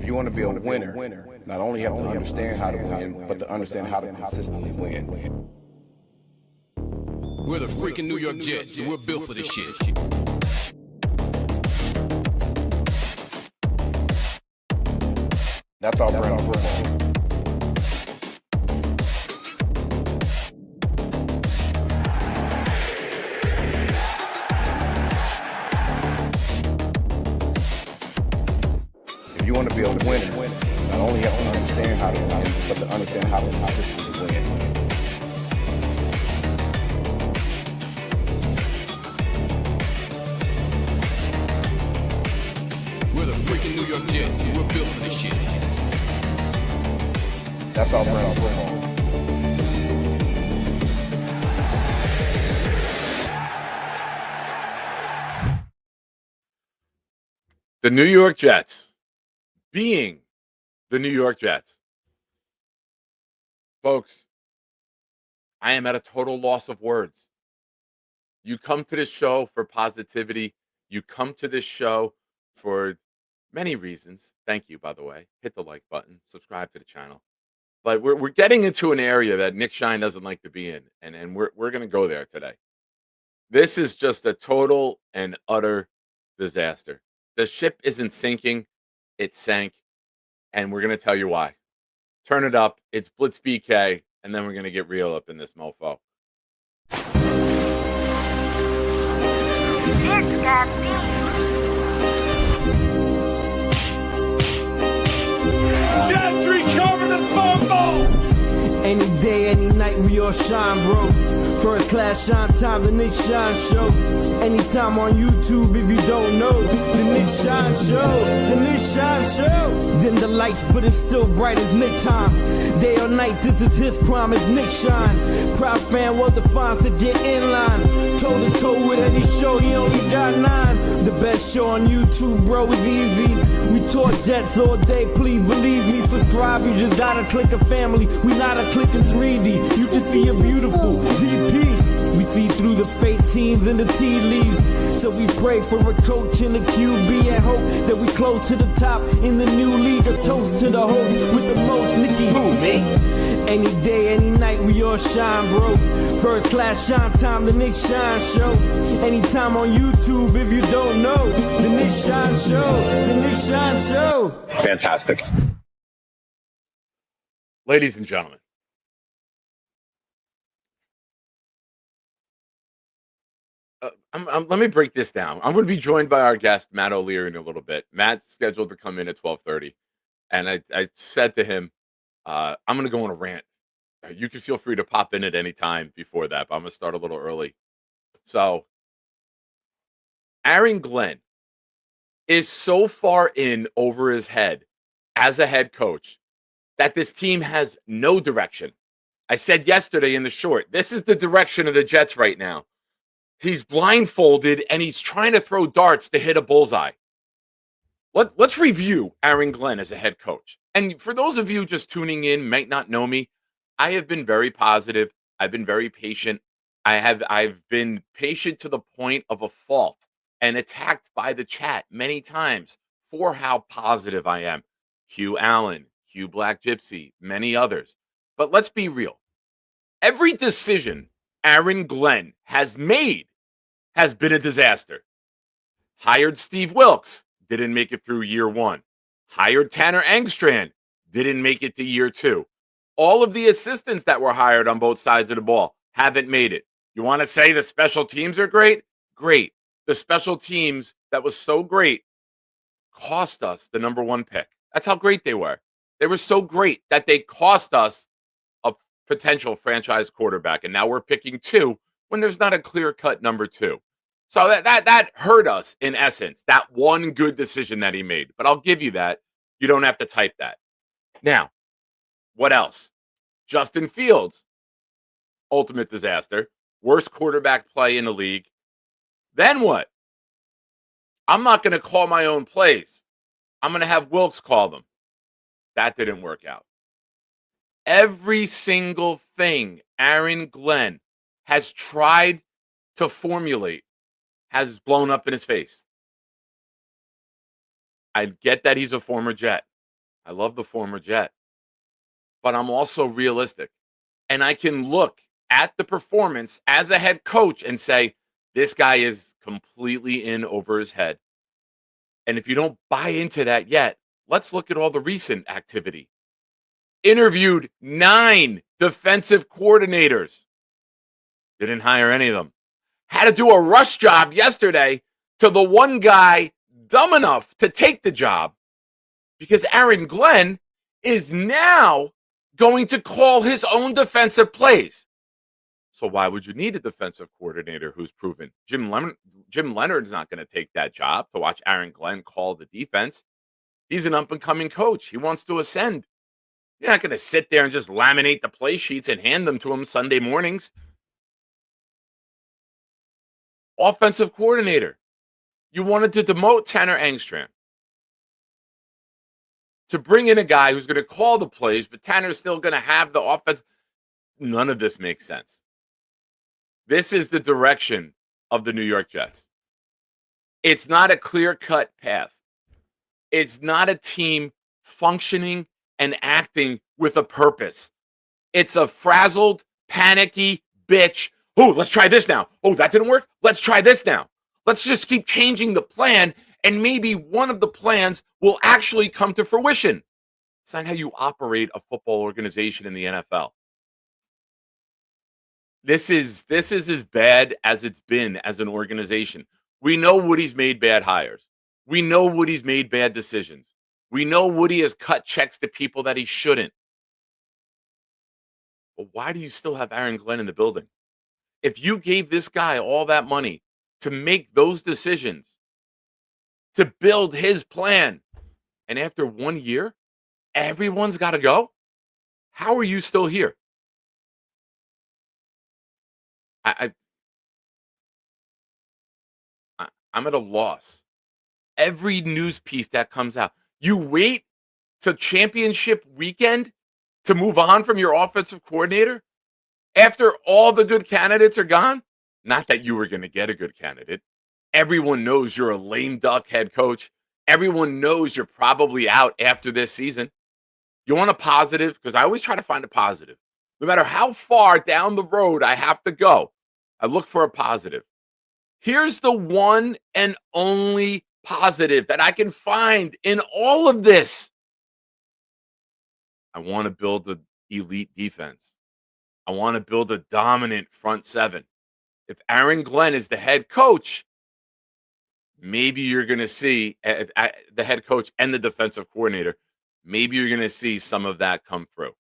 If you want to be a winner, not only have to understand how to win, but to understand how to consistently win. We're the freaking New York Jets, and we're built for this shit. That's our brand of football. If you want to be a winner, not only have to understand how to win, but to understand how to consistently win. We're the freaking New York Jets, and we're built for this shit. That's our brand of football. The New York Jets being the New York Jets. Folks, I am at a total loss of words. You come to this show for positivity. You come to this show for many reasons. Thank you, by the way. Hit the like button, subscribe to the channel. But we're getting into an area that Nick Shine doesn't like to be in, and we're going to go there today. This is just a total and utter disaster. The ship isn't sinking, it sank, and we're going to tell you why. Turn it up. It's Blitz BK, and then we're going to get real up in this mofo. It's got me. Gentry covered in football! Any day, any night, we all shine, bro. First class shine time, the Nick Shine Show. Anytime on YouTube, if you don't know, the Nick Shine Show, the Nick Shine Show. Dim the lights, but it's still bright as Nick time. Day or night, this is his prime, it's Nick Shine. Proud fan, well defined, to get in line. Toe to toe with any show, he only got 9. The best show on YouTube, bro, is easy. We talk Jets all day, please believe me. Subscribe, you just gotta click a family. We not a click in 3D. You can see a beautiful DP. We see through the fake teams and the tea leaves. So we pray for a coach and a QB and hope that we close to the top in the new league. A toast to the host with the most, Nicky. Who, me? Any day, any night, we all shine, bro. First class shine time, the Nick Shine Show. Anytime on YouTube, if you don't know, the Nick Shine Show, the Nick Shine Show. Fantastic. Ladies and gentlemen, let me break this down. I'm going to be joined by our guest, Matt O'Leary, in a little bit. Matt's scheduled to come in at 12:30. And I said to him, I'm going to go on a rant. You can feel free to pop in at any time before that, but I'm going to start a little early. So, Aaron Glenn is so far in over his head as a head coach that this team has no direction. I said yesterday in the short, this is the direction of the Jets right now. He's blindfolded and he's trying to throw darts to hit a bullseye. Let's review Aaron Glenn as a head coach. And for those of you just tuning in, might not know me, I have been very positive. I've been very patient. I've been patient to the point of a fault and attacked by the chat many times for how positive I am. Hugh Allen, Hugh Black Gypsy, many others. But let's be real. Every decision Aaron Glenn has made has been a disaster. Hired Steve Wilks, didn't make it through year 1. Hired Tanner Engstrand, didn't make it to year 2. All of the assistants that were hired on both sides of the ball haven't made it. You want to say the special teams are great? Great. The special teams that was so great cost us the number 1 pick. That's how great they were. They were so great that they cost us a potential franchise quarterback. And now we're picking 2 when there's not a clear-cut number 2. So that hurt us in essence, that one good decision that he made. But I'll give you that. You don't have to type that. Now, what else? Justin Fields, ultimate disaster. Worst quarterback play in the league. Then what? I'm not going to call my own plays. I'm going to have Wilks call them. That didn't work out. Every single thing Aaron Glenn has tried to formulate has blown up in his face. I get that he's a former Jet. I love the former Jet, but I'm also realistic. And I can look at the performance as a head coach and say, this guy is completely in over his head. And if you don't buy into that yet, let's look at all the recent activity. Interviewed 9 defensive coordinators. Didn't hire any of them. Had to do a rush job yesterday to the one guy dumb enough to take the job because Aaron Glenn is now going to call his own defensive plays. So why would you need a defensive coordinator who's proven? Jim Leonard's not going to take that job to watch Aaron Glenn call the defense. He's an up-and-coming coach. He wants to ascend. You're not going to sit there and just laminate the play sheets and hand them to him Sunday mornings. Offensive coordinator. You wanted to demote Tanner Engstrand to bring in a guy who's going to call the plays, but Tanner's still going to have the offense. None of this makes sense. This is the direction of the New York Jets. It's not a clear-cut path. It's not a team functioning and acting with a purpose. It's a frazzled, panicky bitch. Oh, let's try this now. Oh, that didn't work. Let's try this now. Let's just keep changing the plan, and maybe one of the plans will actually come to fruition. It's not how you operate a football organization in the NFL. This is as bad as it's been as an organization. We know Woody's made bad hires. We know Woody's made bad decisions. We know Woody has cut checks to people that he shouldn't. But why do you still have Aaron Glenn in the building? If you gave this guy all that money to make those decisions, to build his plan, and after 1 year, everyone's got to go, how are you still here? I'm at a loss. Every news piece that comes out, you wait to championship weekend to move on from your offensive coordinator after all the good candidates are gone. Not that you were going to get a good candidate. Everyone knows you're a lame duck head coach. Everyone knows you're probably out after this season. You want a positive? Because I always try to find a positive. No matter how far down the road I have to go, I look for a positive. Here's the one and only positive that I can find in all of this. I want to build an elite defense. I want to build a dominant front seven. If Aaron Glenn is the head coach, maybe you're going to see the head coach and the defensive coordinator. Maybe you're going to see some of that come through.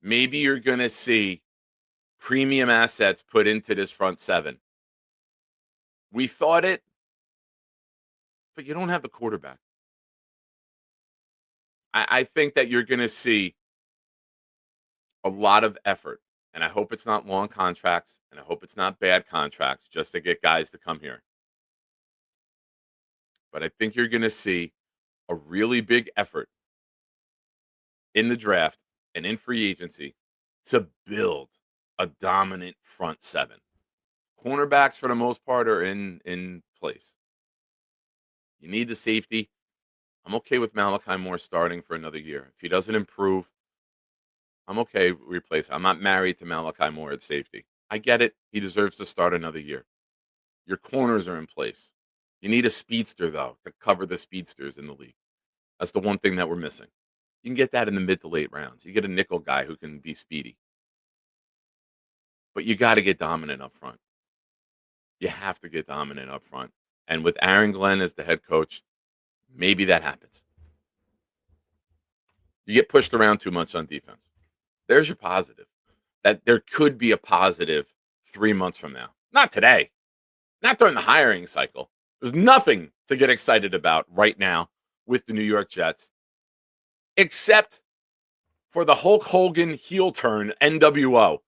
Maybe you're going to see premium assets put into this front seven. We thought it, but you don't have the quarterback. I think that you're going to see a lot of effort, and I hope it's not long contracts, and I hope it's not bad contracts just to get guys to come here. But I think you're going to see a really big effort in the draft and in free agency to build a dominant front seven. Cornerbacks, for the most part, are in place. You need the safety. I'm okay with Malachi Moore starting for another year. If he doesn't improve, I'm okay replacing. I'm not married to Malachi Moore at safety. I get it. He deserves to start another year. Your corners are in place. You need a speedster, though, to cover the speedsters in the league. That's the one thing that we're missing. You can get that in the mid to late rounds. You get a nickel guy who can be speedy. But you got to get dominant up front. You have to get dominant up front. And with Aaron Glenn as the head coach, maybe that happens. You get pushed around too much on defense. There's your positive. That there could be a positive 3 months from now. Not today. Not during the hiring cycle. There's nothing to get excited about right now with the New York Jets, except for the Hulk Hogan heel turn NWO.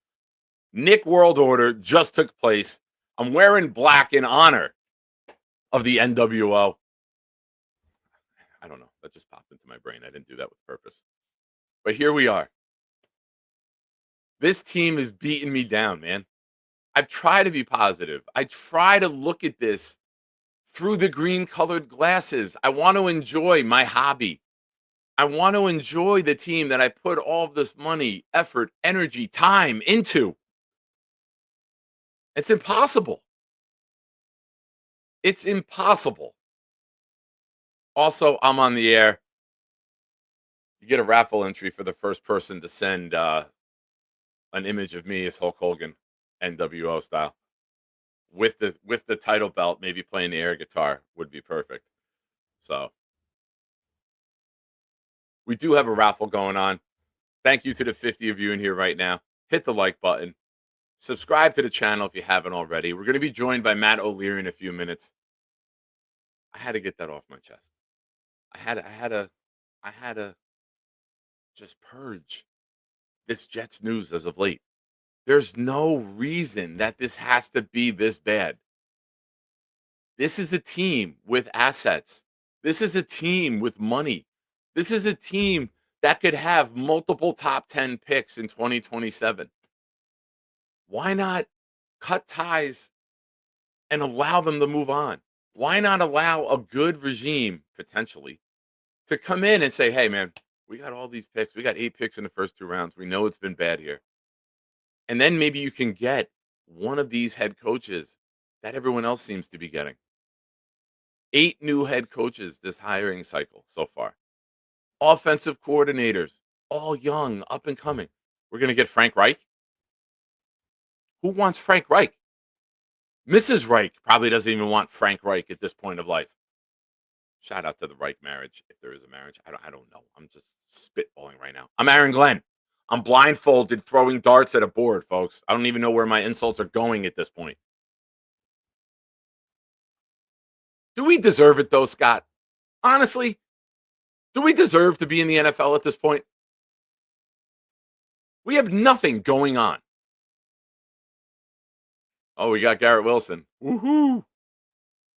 Nick World Order just took place. I'm wearing black in honor of the NWO. I don't know. That just popped into my brain. I didn't do that with purpose. But here we are. This team is beating me down, man. I try to be positive. I try to look at this through the green-colored glasses. I want to enjoy my hobby. I want to enjoy the team that I put all of this money, effort, energy, time into. It's impossible. It's impossible. Also, I'm on the air. You get a raffle entry for the first person to send an image of me as Hulk Hogan, NWO style, with the title belt, maybe playing the air guitar would be perfect. So we do have a raffle going on. Thank you to the 50 of you in here right now. Hit the like button. Subscribe to the channel if you haven't already. We're going to be joined by Matt O'Leary in a few minutes. I had to get that off my chest. I had to just purge this Jets news as of late. There's no reason that this has to be this bad. This is a team with assets. This is a team with money. This is a team that could have multiple top 10 picks in 2027. Why not cut ties and allow them to move on? Why not allow a good regime, potentially, to come in and say, hey, man, we got all these picks. We got 8 picks in the first 2 rounds. We know it's been bad here. And then maybe you can get one of these head coaches that everyone else seems to be getting. 8 new head coaches this hiring cycle so far. Offensive coordinators, all young, up and coming. We're going to get Frank Reich. Who wants Frank Reich? Mrs. Reich probably doesn't even want Frank Reich at this point of life. Shout out to the Reich marriage, if there is a marriage. I don't know. I'm just spitballing right now. I'm Aaron Glenn. I'm blindfolded throwing darts at a board, folks. I don't even know where my insults are going at this point. Do we deserve it, though, Scott? Honestly, do we deserve to be in the NFL at this point? We have nothing going on. Oh, we got Garrett Wilson. Woohoo!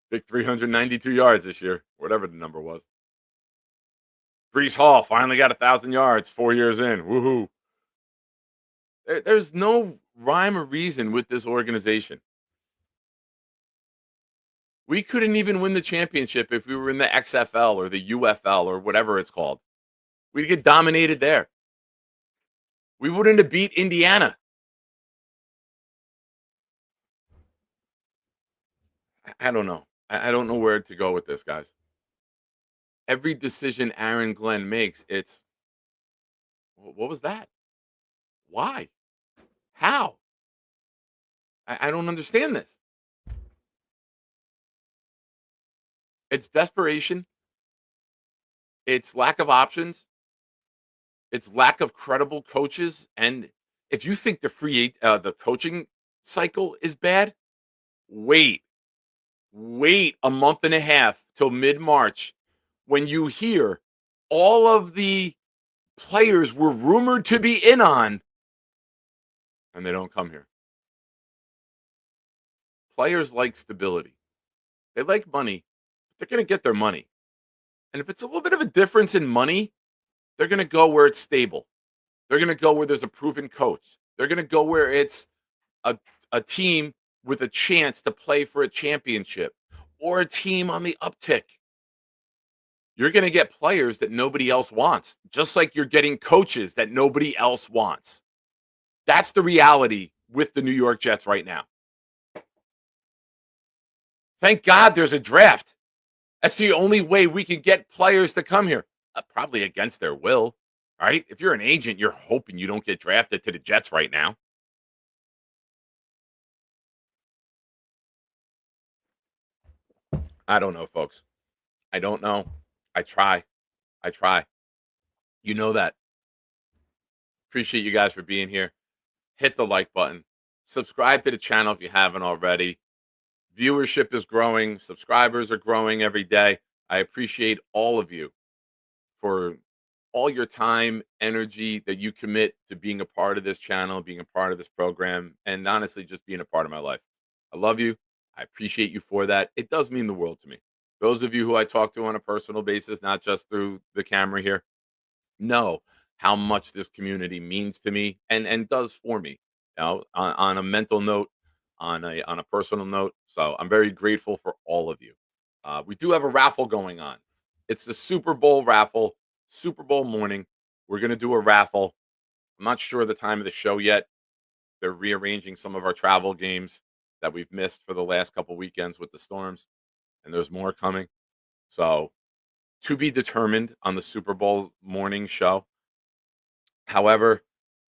Big 392 yards this year, whatever the number was. Breece Hall finally got 1,000 yards 4 years in. Woohoo! There's no rhyme or reason with this organization. We couldn't even win the championship if we were in the XFL or the UFL or whatever it's called. We'd get dominated there. We wouldn't have beat Indiana. I don't know. I don't know where to go with this, guys. Every decision Aaron Glenn makes, it's, what was that? Why? How? I don't understand this. It's desperation. It's lack of options. It's lack of credible coaches. And if you think the coaching cycle is bad, wait a month and a half till mid-March when you hear all of the players we're rumored to be in on, and they don't come here. Players like stability. They like money. They're going to get their money. And if it's a little bit of a difference in money, they're going to go where it's stable. They're going to go where there's a proven coach. They're going to go where it's a team with a chance to play for a championship or a team on the uptick. You're going to get players that nobody else wants, just like you're getting coaches that nobody else wants. That's the reality with the New York Jets right now. Thank God there's a draft. That's the only way we can get players to come here. Probably against their will, right? If you're an agent, you're hoping you don't get drafted to the Jets right now. I don't know, folks. I don't know. I try. You know that. Appreciate you guys for being here. Hit the like button. Subscribe to the channel if you haven't already. Viewership is growing. Subscribers are growing every day. I appreciate all of you for all your time, energy that you commit to being a part of this channel, being a part of this program, and honestly, just being a part of my life. I love you. I appreciate you for that. It does mean the world to me. Those of you who I talk to on a personal basis, not just through the camera here, know how much this community means to me and does for me. You know, on a mental note, on a personal note. So I'm very grateful for all of you. We do have a raffle going on. It's the Super Bowl raffle. Super Bowl morning. We're going to do a raffle. I'm not sure the time of the show yet. They're rearranging some of our travel games that we've missed for the last couple weekends with the storms, and there's more coming. So, to be determined on the Super Bowl morning show. However,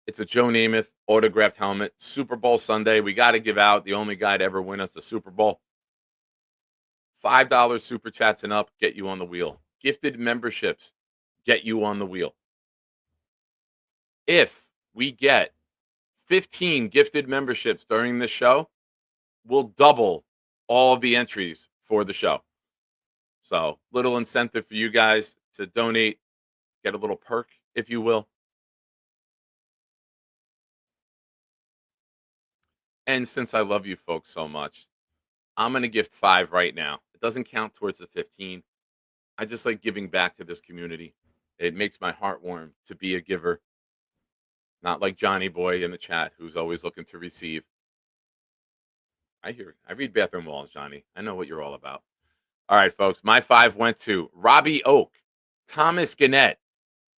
it's a Joe Namath autographed helmet. Super Bowl Sunday. We got to give out the only guy to ever win us the Super Bowl. $5 super chats and up get you on the wheel. Gifted memberships get you on the wheel. If we get 15 gifted memberships during this show, we'll double all of the entries for the show. So, little incentive for you guys to donate, get a little perk, if you will. And since I love you folks so much, I'm going to gift 5 right now. It doesn't count towards the 15. I just like giving back to this community. It makes my heart warm to be a giver. Not like Johnny Boy in the chat, who's always looking to receive. I read bathroom walls, Johnny. I know what you're all about. All right, folks. My 5 went to Robbie Oak, Thomas Gannett,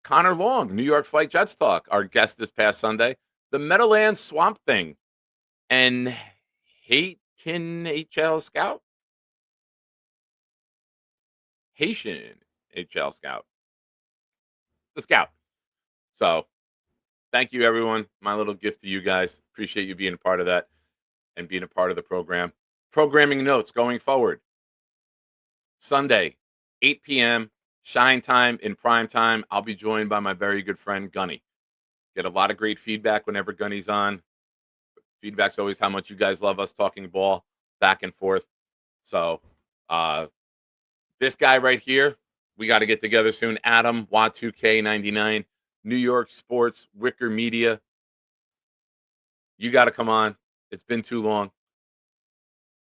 Connor Long, New York Flight Jets Talk, our guest this past Sunday, the Meadowlands Swamp Thing, and Haitian HL Scout. Haitian HL Scout. The Scout. So, thank you, everyone. My little gift to you guys. Appreciate you being a part of that and being a part of the program. Programming notes going forward. Sunday, 8 p.m., Shine Time in prime time. I'll be joined by my very good friend, Gunny. Get a lot of great feedback whenever Gunny's on. Feedback's always how much you guys love us talking ball back and forth. So, this guy right here, we got to get together soon. Adam, WA2K99, New York Sports, Wicker Media. You got to come on. It's been too long.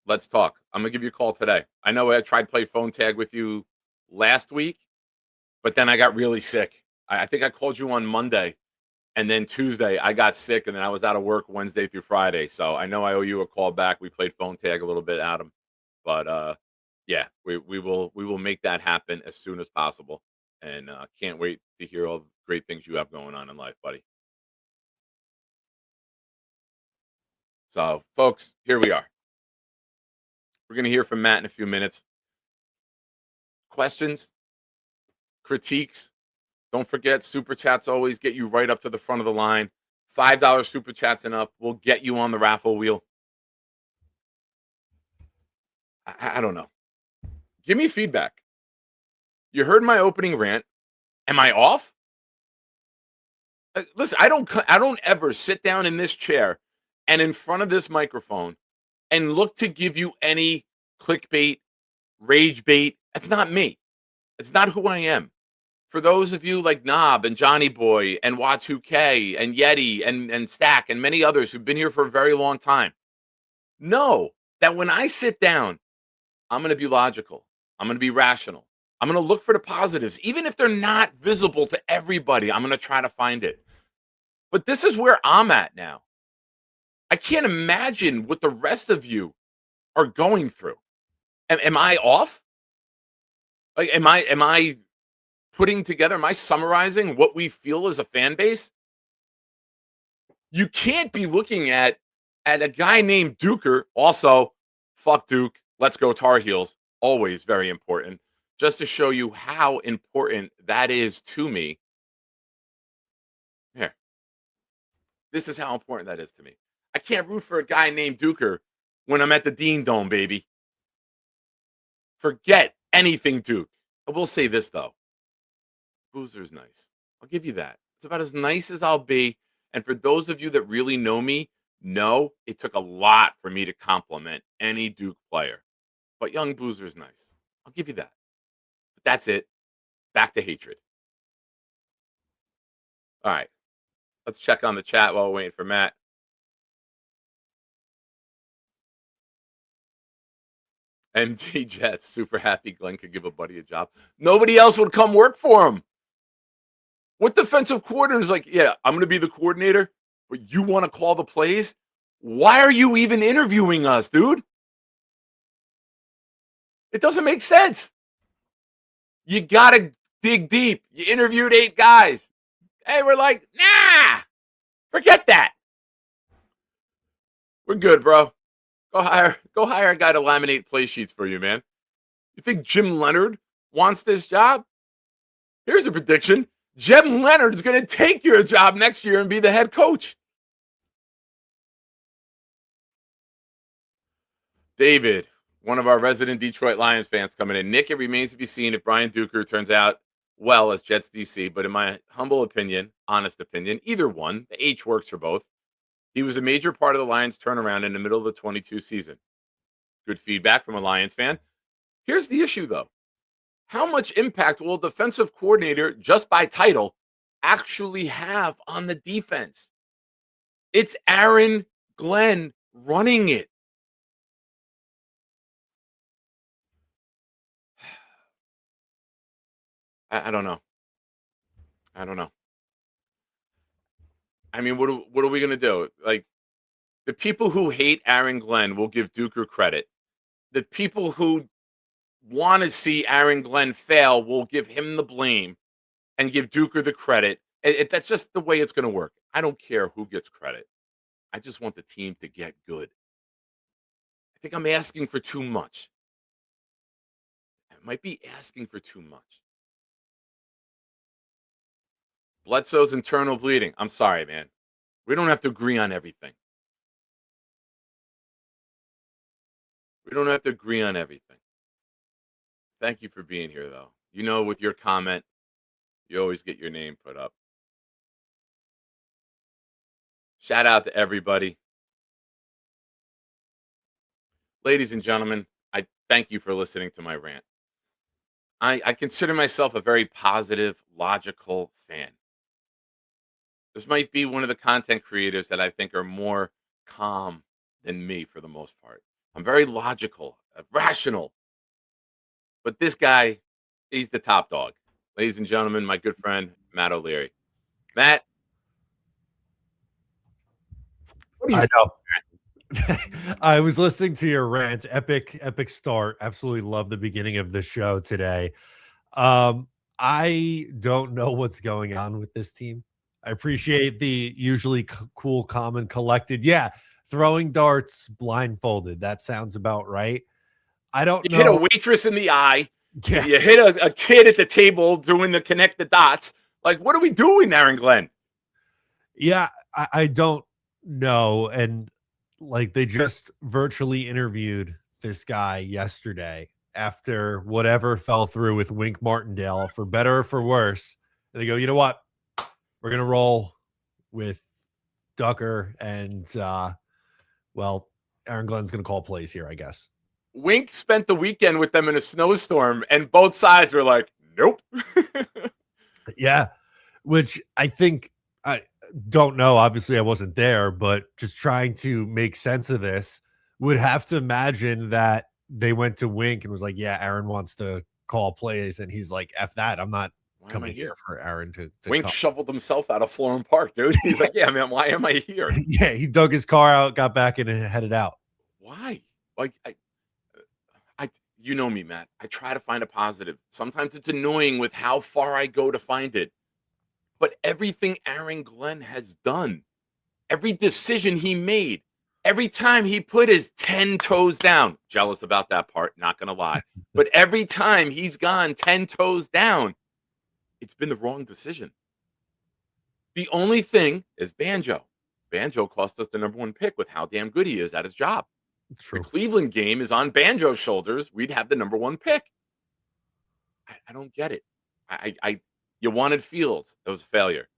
Let's talk. I'm going to give you a call today. I know I tried to play phone tag with you last week, but then I got really sick. I think I called you on Monday, and then Tuesday I got sick, and then I was out of work Wednesday through Friday. So I know I owe you a call back. We played phone tag a little bit, Adam. But, yeah, we will make that happen as soon as possible. And can't wait to hear all the great things you have going on in life, buddy. So, folks, here we are. We're going to hear from Matt in a few minutes. Questions, critiques. Don't forget, Super Chats always get you right up to the front of the line. $5 Super Chats and up will get you on the raffle wheel. I don't know. Give me feedback. You heard my opening rant. Am I off? Listen, I don't ever sit down in this chair and in front of this microphone and look to give you any clickbait, rage bait. That's not me. It's not who I am. For those of you like Knob and Johnny Boy and WA2K and Yeti and Stack and many others who've been here for a very long time, know that when I sit down, I'm going to be logical. I'm going to be rational. I'm going to look for the positives. Even if they're not visible to everybody, I'm going to try to find it. But this is where I'm at now. I can't imagine what the rest of you are going through. Am I off? Like, am I putting together, am I summarizing what we feel as a fan base? You can't be looking at a guy named Duker. Also, fuck Duke. Let's go Tar Heels. Always very important. Just to show you how important that is to me. Here. This is how important that is to me. I can't root for a guy named Duker when I'm at the Dean Dome, baby. Forget anything Duke. I will say this, though. Boozer's nice. I'll give you that. It's about as nice as I'll be. And for those of you that really know me, know it took a lot for me to compliment any Duke player. But young Boozer's nice. I'll give you that. But that's it. Back to hatred. All right. Let's check on the chat while we're waiting for Matt. MD Jets, super happy Glenn could give a buddy a job. Nobody else would come work for him. What defensive coordinator is like, yeah, I'm going to be the coordinator, but you want to call the plays? Why are you even interviewing us, dude? It doesn't make sense. You got to dig deep. You interviewed 8 guys. Hey, we're like, nah, forget that. We're good, bro. Go hire a guy to laminate play sheets for you, man. You think Jim Leonard wants this job? Here's a prediction. Jim Leonard is going to take your job next year and be the head coach. David, one of our resident Detroit Lions fans coming in. Nick, it remains to be seen if Brian Duker turns out well as Jets DC, but in my humble opinion, honest opinion, either one, the H works for both. He was a major part of the Lions turnaround in the middle of the 22 season. Good feedback from a Lions fan. Here's the issue, though. How much impact will a defensive coordinator, just by title, actually have on the defense? It's Aaron Glenn running it. I don't know. I don't know. I mean, what are we going to do? Like, the people who hate Aaron Glenn will give Duker credit. The people who want to see Aaron Glenn fail will give him the blame and give Duker the credit. That's just the way it's going to work. I don't care who gets credit. I just want the team to get good. I think I'm asking for too much. I might be asking for too much. Bledsoe's internal bleeding. I'm sorry, man. We don't have to agree on everything. We don't have to agree on everything. Thank you for being here, though. You know, with your comment, you always get your name put up. Shout out to everybody. Ladies and gentlemen, I thank you for listening to my rant. I consider myself a very positive, logical fan. This might be one of the content creators that I think are more calm than me for the most part. I'm very logical, rational. But this guy, he's the top dog. Ladies and gentlemen, my good friend, Matt O'Leary. Matt. I know. I was listening to your rant. Epic start. Absolutely love the beginning of the show today. I don't know what's going on with this team. I appreciate the usually cool, calm, and collected. Yeah, throwing darts blindfolded. That sounds about right. I don't know. You hit a waitress in the eye. Yeah. You hit a kid at the table doing the connect the dots. Like, what are we doing, Aaron Glenn? Yeah, I don't know. And like, they just virtually interviewed this guy yesterday after whatever fell through with Wink Martindale, for better or for worse. And they go, you know what? We're going to roll with Ducker and, well, Aaron Glenn's going to call plays here, I guess. Wink spent the weekend with them in a snowstorm, and both sides were like, nope. Yeah, which I think, I don't know. Obviously, I wasn't there, but just trying to make sense of this, would have to imagine that they went to Wink and was like, yeah, Aaron wants to call plays. And he's like, F that. I'm not coming here for Aaron to Wink call. shoveled himself out of Florham Park, dude. He's like, yeah, man, why am I here? Yeah, he dug his car out, got back in, and headed out. Why? Like, you know me, Matt. I try to find a positive. Sometimes it's annoying with how far I go to find it. But everything Aaron Glenn has done, every decision he made, every time he put his 10 toes down, jealous about that part, not going to lie. But every time he's gone 10 toes down, it's been the wrong decision. The only thing is Banjo. Banjo cost us the #1 pick with how damn good he is at his job. It's true. The Cleveland game is on Banjo's shoulders. We'd have the #1 pick. I don't get it. You wanted Fields. That was a failure.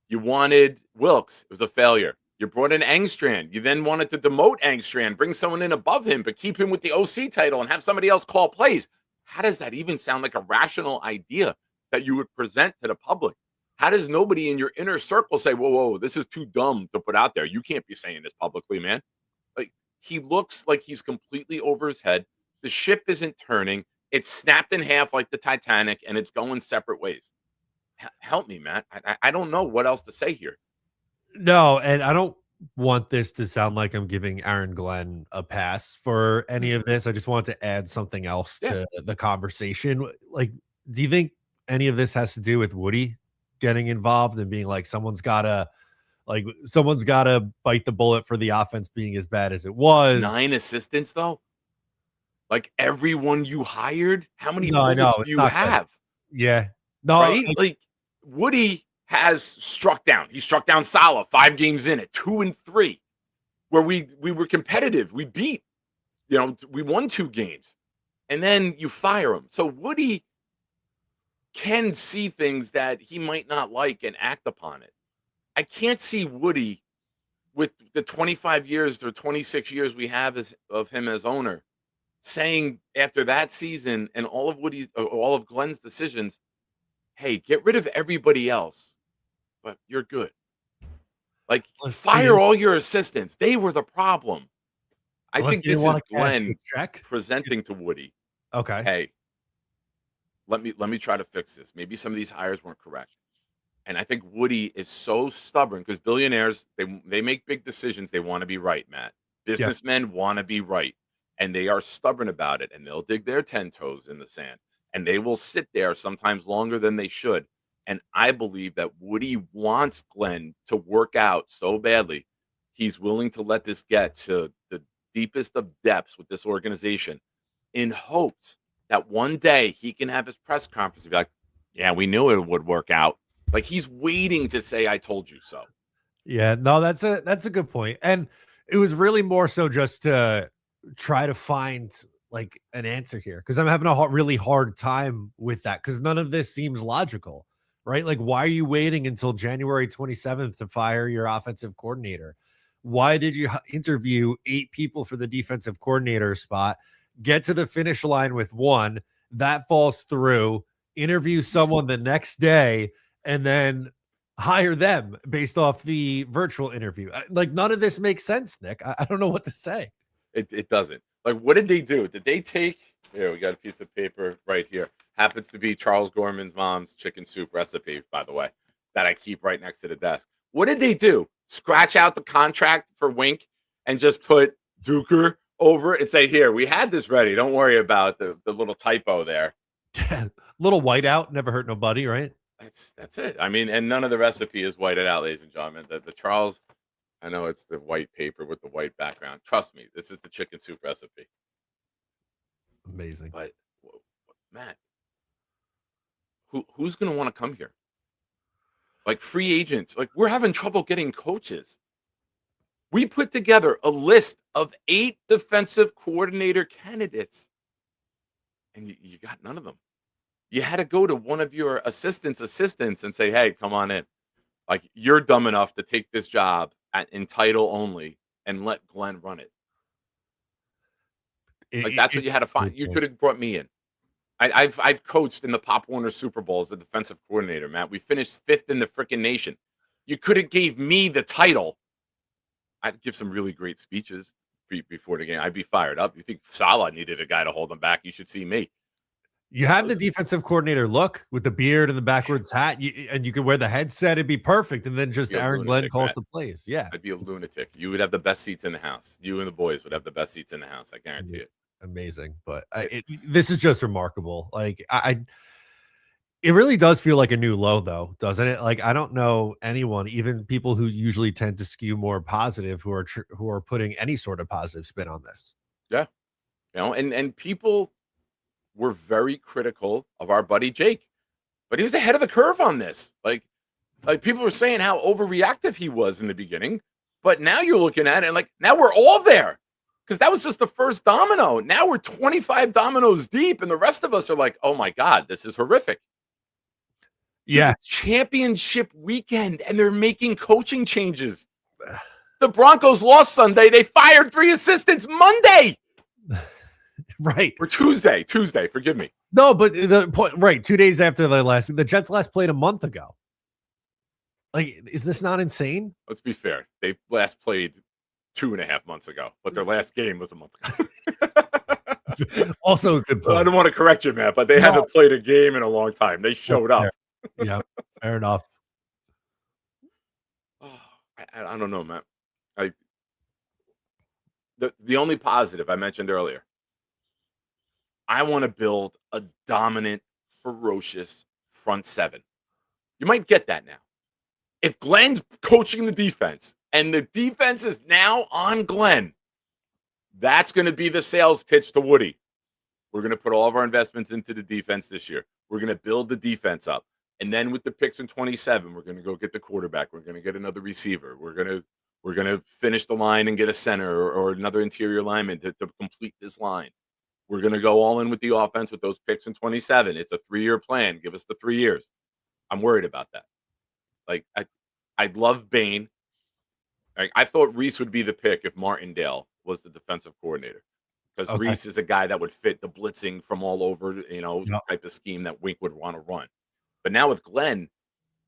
You wanted Wilkes. It was a failure. You brought in Engstrand. You then wanted to demote Engstrand, bring someone in above him, but keep him with the OC title and have somebody else call plays. How does that even sound like a rational idea that you would present to the public? How does nobody in your inner circle say, whoa, this is too dumb to put out there? You can't be saying this publicly, man. Like, he looks like he's completely over his head. The ship isn't turning. It's snapped in half like the Titanic, and it's going separate ways. Help me, Matt. I don't know what else to say here. No, and I don't want this to sound like I'm giving Aaron Glenn a pass for any of this. I just want to add something else to the conversation. Like, do you think any of this has to do with Woody getting involved and being like, someone's gotta bite the bullet for the offense being as bad as it was. 9 assistants though? Like everyone you hired, how many No, I know, bullets it's do you not good. have? Yeah. No, Right? Like Woody has struck down. He struck down Salah 5 games in at 2-3, where we were competitive. We beat, we won 2 games. And then you fire him. So Woody can see things that he might not like and act upon it. I can't see Woody with the 25 years or 26 years we have of him as owner saying after that season and all of Glenn's decisions, hey, get rid of everybody else, but you're good. Like, Unless fire all your assistants. They were the problem. I unless think you this didn't is wanna cash the Glenn check. presenting to Woody, Okay. hey, let me try to fix this. Maybe some of these hires weren't correct. And I think Woody is so stubborn because billionaires, they make big decisions. They want to be right, Matt. Businessmen want to be right. And they are stubborn about it. And they'll dig their 10 toes in the sand. And they will sit there sometimes longer than they should. And I believe that Woody wants Glenn to work out so badly. He's willing to let this get to the deepest of depths with this organization in hopes that one day he can have his press conference and be like, yeah, we knew it would work out. Like he's waiting to say, I told you so. Yeah, no, that's a good point. And it was really more so just to try to find like an answer here because I'm having a really hard time with that because none of this seems logical, right? Like, why are you waiting until January 27th to fire your offensive coordinator? Why did you interview 8 people for the defensive coordinator spot, get to the finish line with one that falls through, interview someone the next day, and then hire them based off the virtual interview? Like, none of this makes sense, Nick. I don't know what to say. It doesn't. Like, what did they do? Did they take here? We got a piece of paper right here. Happens to be Charles Gorman's mom's chicken soup recipe, by the way, that I keep right next to the desk. What did they do? Scratch out the contract for Wink and just put Duker over it and say, here, we had this ready. Don't worry about the little typo there. Little whiteout, never hurt nobody, right? That's it. I mean, and none of the recipe is whited out, ladies and gentlemen. The Charles, I know it's the white paper with the white background. Trust me, this is the chicken soup recipe. Amazing. But Matt, who's going to want to come here? Like free agents. Like we're having trouble getting coaches. We put together a list of 8 defensive coordinator candidates, and you got none of them. You had to go to one of your assistants and say, hey, come on in. Like, you're dumb enough to take this job in title only and let Glenn run it. Like, that's what you had to find. You could have brought me in. I've coached in the Pop Warner Super Bowl as a defensive coordinator, Matt. We finished 5th in the freaking nation. You could have gave me the title. I'd give some really great speeches before the game. I'd be fired up. You think Salah needed a guy to hold him back? You should see me. You have the defensive coordinator look with the beard and the backwards hat, and you could wear the headset. It'd be perfect. And then just Aaron Glenn calls the plays. Yeah. I'd be a lunatic. You would have the best seats in the house. You and the boys would have the best seats in the house. I guarantee it. Amazing. But this is just remarkable. Like, it really does feel like a new low, though, doesn't it? Like, I don't know anyone, even people who usually tend to skew more positive, who are putting any sort of positive spin on this. Yeah. And people were very critical of our buddy Jake, but he was ahead of the curve on this. Like people were saying how overreactive he was in the beginning, but now you're looking at it and like, now we're all there because that was just the first domino. Now we're 25 dominoes deep and the rest of us are like, oh my God, this is horrific. Yeah. Championship weekend and they're making coaching changes. The Broncos lost Sunday. They fired 3 assistants Monday. Right. Or Tuesday, forgive me. No, but the point, right, 2 days after the Jets last played a month ago. Like, is this not insane? Let's be fair. They last played 2.5 months ago, but their last game was a month ago. Also a good point. Well, I don't want to correct you, Matt, but they haven't played a game in a long time. They showed up. Yeah, fair enough. I don't know, Matt. The only positive I mentioned earlier, I want to build a dominant, ferocious, front seven. You might get that now. If Glenn's coaching the defense and the defense is now on Glenn, that's going to be the sales pitch to Woody. We're going to put all of our investments into the defense this year. We're going to build the defense up. And then with the picks in 27, we're going to go get the quarterback. We're going to get another receiver. We're going to finish the line and get a center or another interior lineman to complete this line. We're going to go all in with the offense with those picks in 27. It's a 3-year plan. Give us the 3 years. I'm worried about that. Like, I love Bain. Like, I thought Reese would be the pick if Martindale was the defensive coordinator, because Reese is a guy that would fit the blitzing from all over, type of scheme that Wink would want to run. But now with Glenn,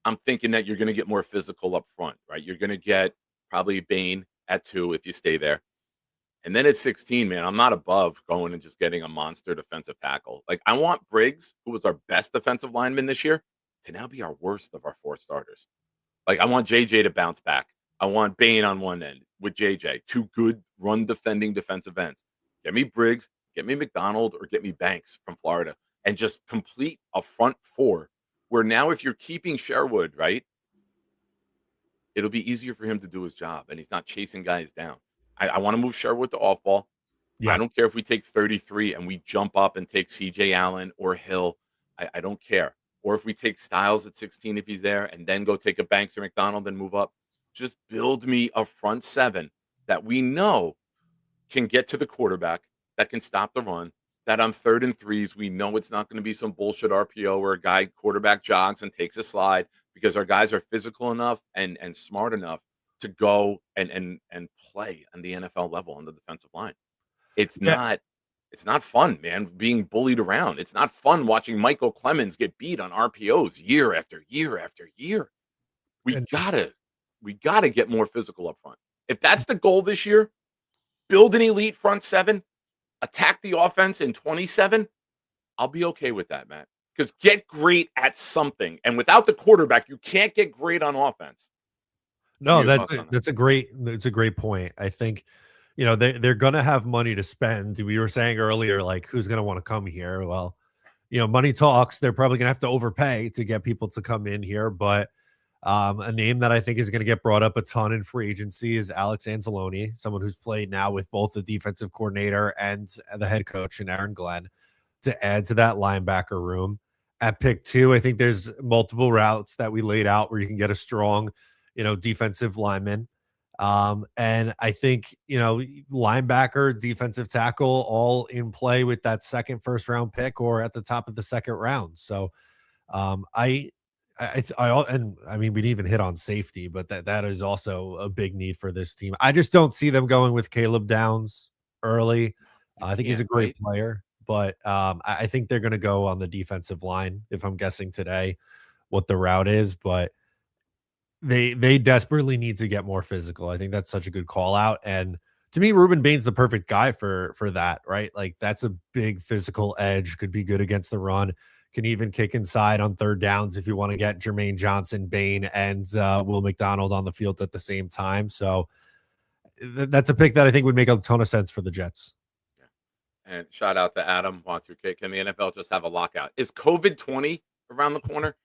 I'm thinking that you're going to get more physical up front, right? You're going to get probably Bain at 2 if you stay there. And then at 16, man, I'm not above going and just getting a monster defensive tackle. Like, I want Briggs, who was our best defensive lineman this year, to now be our worst of our 4 starters. Like, I want JJ to bounce back. I want Bain on one end with JJ, 2 good run defending defensive ends. Get me Briggs, get me McDonald, or get me Banks from Florida, and just complete a front 4 where now if you're keeping Sherwood, right, it'll be easier for him to do his job, and he's not chasing guys down. I want to move Sherwood to off ball. Yeah. I don't care if we take 33 and we jump up and take CJ Allen or Hill. I don't care. Or if we take Styles at 16 if he's there and then go take a Banks or McDonald and move up. Just build me a front 7 that we know can get to the quarterback, that can stop the run, that on 3rd and 3s, we know it's not going to be some bullshit RPO where a guy quarterback jogs and takes a slide, because our guys are physical enough and smart enough to go and play on the NFL level on the defensive line. It's not fun, man, being bullied around. It's not fun watching Michael Clemens get beat on RPOs year after year after year. We gotta get more physical up front. If that's the goal this year, build an elite front 7, attack the offense in 27, I'll be okay with that, Matt. Because get great at something. And without the quarterback, you can't get great on offense. No, that's a great point. I think, they're going to have money to spend. We were saying earlier, like, who's going to want to come here? Well, money talks. They're probably going to have to overpay to get people to come in here. But a name that I think is going to get brought up a ton in free agency is Alex Anzalone, someone who's played now with both the defensive coordinator and the head coach in Aaron Glenn, to add to that linebacker room. At pick 2, I think there's multiple routes that we laid out where you can get a strong, defensive lineman. And I think, linebacker, defensive tackle, all in play with that second first-round pick or at the top of the second round. So we didn't even hit on safety, but that is also a big need for this team. I just don't see them going with Caleb Downs early. I think he's a great player, but I think they're going to go on the defensive line, if I'm guessing today what the route is. But they desperately need to get more physical. I think that's such a good call out. And to me, Ruben Bain's the perfect guy for that, right? Like, that's a big physical edge, could be good against the run, can even kick inside on 3rd downs if you want to get Jermaine Johnson, Bain, and Will McDonald on the field at the same time. So that's a pick that I think would make a ton of sense for the Jets. Yeah. And shout out to Adam. Can the NFL just have a lockout? Is COVID-20 around the corner?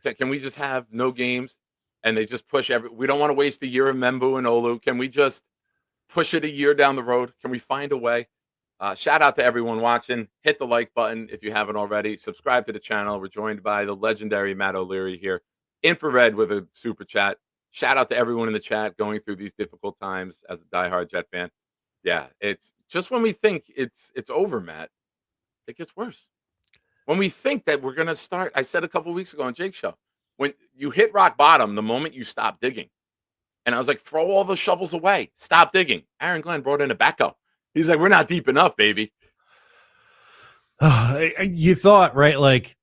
Can we just have no games? And they just push we don't want to waste a year of Membu and Olu. Can we just push it a year down the road? Can we find a way? Shout out to everyone watching. Hit the like button if you haven't already. Subscribe to the channel. We're joined by the legendary Matt O'Leary here. Infrared with a super chat. Shout out to everyone in the chat going through these difficult times as a diehard Jet fan. Yeah, it's just when we think it's over, Matt, it gets worse. When we think that we're going to start, I said a couple weeks ago on Jake's show, when you hit rock bottom, the moment you stop digging. And I was like, throw all the shovels away. Stop digging. Aaron Glenn brought in a backhoe. He's like, we're not deep enough, baby. You thought, right? Like,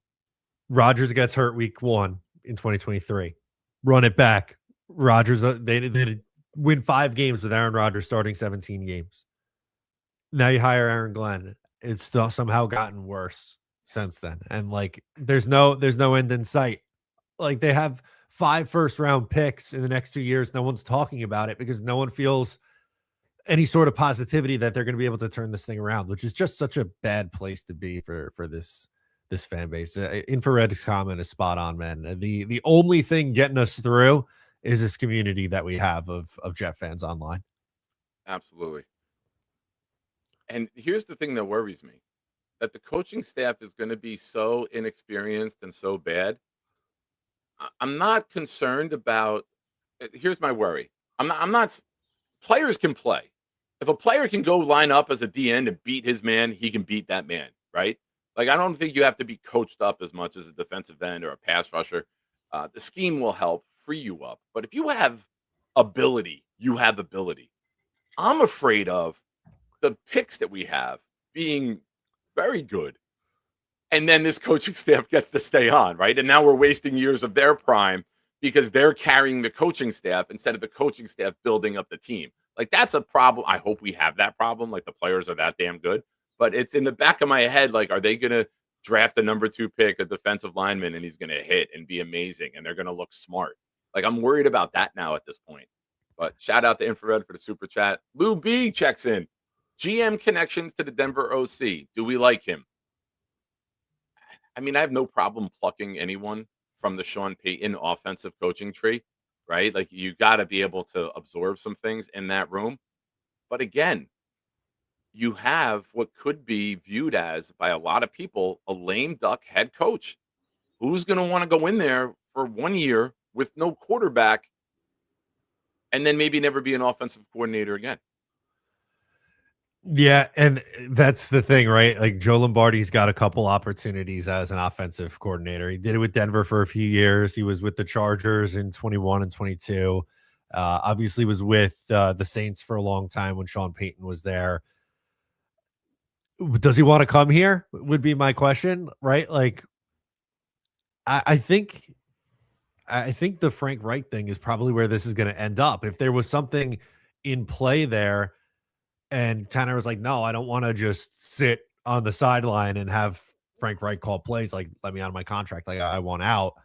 Rodgers gets hurt week 1 in 2023. Run it back. Rodgers, they win 5 games with Aaron Rodgers starting 17 games. Now you hire Aaron Glenn. It's still somehow gotten worse since then. And like, there's no end in sight. Like, they have 5 first-round picks in the next 2 years. No one's talking about it because no one feels any sort of positivity that they're going to be able to turn this thing around, which is just such a bad place to be for this this fan base. Infrared's comment is spot on, man. The only thing getting us through is this community that we have of Jet fans online. Absolutely. And here's the thing that worries me, that the coaching staff is going to be so inexperienced and so bad. I'm not concerned about. Here's my worry. I'm not. Players can play. If a player can go line up as a D end and beat his man, he can beat that man, right? Like, I don't think you have to be coached up as much as a defensive end or a pass rusher. The scheme will help free you up. But if you have ability, you have ability. I'm afraid of the picks that we have being very good. And then this coaching staff gets to stay on, right? And now we're wasting years of their prime because they're carrying the coaching staff instead of the coaching staff building up the team. Like, that's a problem. I hope we have that problem. Like, the players are that damn good. But it's in the back of my head, like, are they going to draft the number 2 pick, a defensive lineman, and he's going to hit and be amazing, and they're going to look smart? Like, I'm worried about that now at this point. But shout out to Infrared for the super chat. Lou B checks in. GM connections to the Denver OC. Do we like him? I mean, I have no problem plucking anyone from the Sean Payton offensive coaching tree, right? Like, you got to be able to absorb some things in that room. But again, you have what could be viewed as, by a lot of people, a lame duck head coach. Who's going to want to go in there for 1 year with no quarterback and then maybe never be an offensive coordinator again? Yeah, and that's the thing, right? Like, Joe Lombardi's got a couple opportunities as an offensive coordinator. He did it with Denver for a few years. He was with the Chargers in 21 and 22. Obviously was with the Saints for a long time when Sean Payton was there. Does he want to come here? Would be my question, right? Like, I think the Frank Reich thing is probably where this is going to end up. If there was something in play there, and Tanner was like, no, I don't want to just sit on the sideline and have Frank Reich call plays. Like, let me out of my contract. Like, I want out.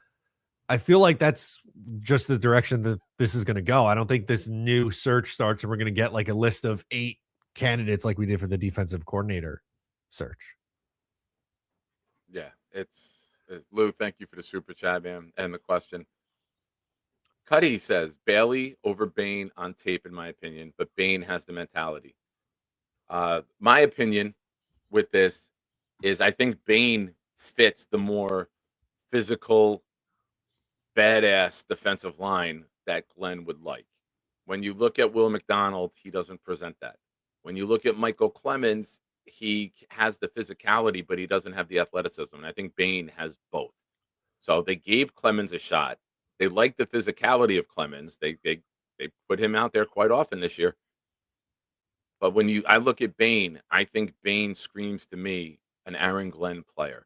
I feel like that's just the direction that this is going to go. I don't think this new search starts and we're going to get like a list of 8 candidates like we did for the defensive coordinator search. Yeah, it's Lou, thank you for the super chat, man, and the question. Cuddy says Bailey over Bain on tape, in my opinion, but Bain has the mentality. My opinion with this is I think Bain fits the more physical, badass defensive line that Glenn would like. When you look at Will McDonald, he doesn't present that. When you look at Michael Clemens, he has the physicality, but he doesn't have the athleticism. And I think Bain has both. So they gave Clemens a shot. They like the physicality of Clemens. They put him out there quite often this year. But when I look at Bain, I think Bain screams to me an Aaron Glenn player.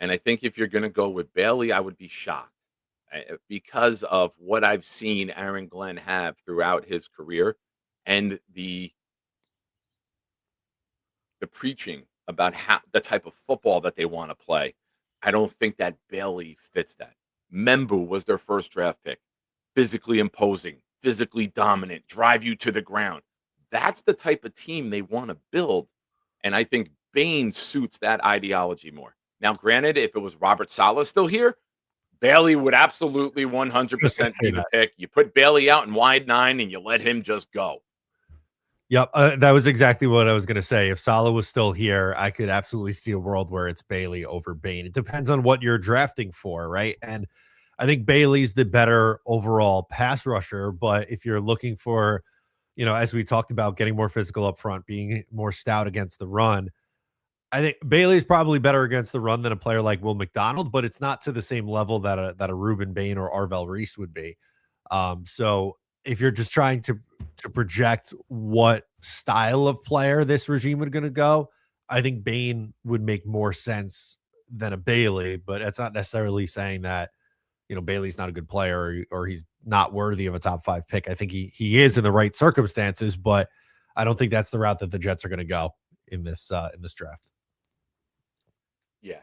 And I think if you're going to go with Bailey, I would be shocked because of what I've seen Aaron Glenn have throughout his career and the preaching about how the type of football that they want to play. I don't think that Bailey fits that. Membu was their first draft pick. Physically imposing, physically dominant, drive you to the ground. That's the type of team they want to build. And I think Bain suits that ideology more. Now, granted, if it was Robert Saleh still here, Bailey would absolutely 100% be the pick. You put Bailey out in wide 9 and you let him just go. Yep, that was exactly what I was going to say. If Saleh was still here, I could absolutely see a world where it's Bailey over Bain. It depends on what you're drafting for, right? And I think Bailey's the better overall pass rusher, but if you're looking for, as we talked about, getting more physical up front, being more stout against the run, I think Bailey's probably better against the run than a player like Will McDonald, but it's not to the same level that a Reuben Bain or Arvell Reese would be. So if you're just trying to project what style of player this regime would going to go, I think Bain would make more sense than a Bailey, but that's not necessarily saying that, Bailey's not a good player or he's not worthy of a top 5 pick. I think he is in the right circumstances, but I don't think that's the route that the Jets are going to go in this draft. Yeah,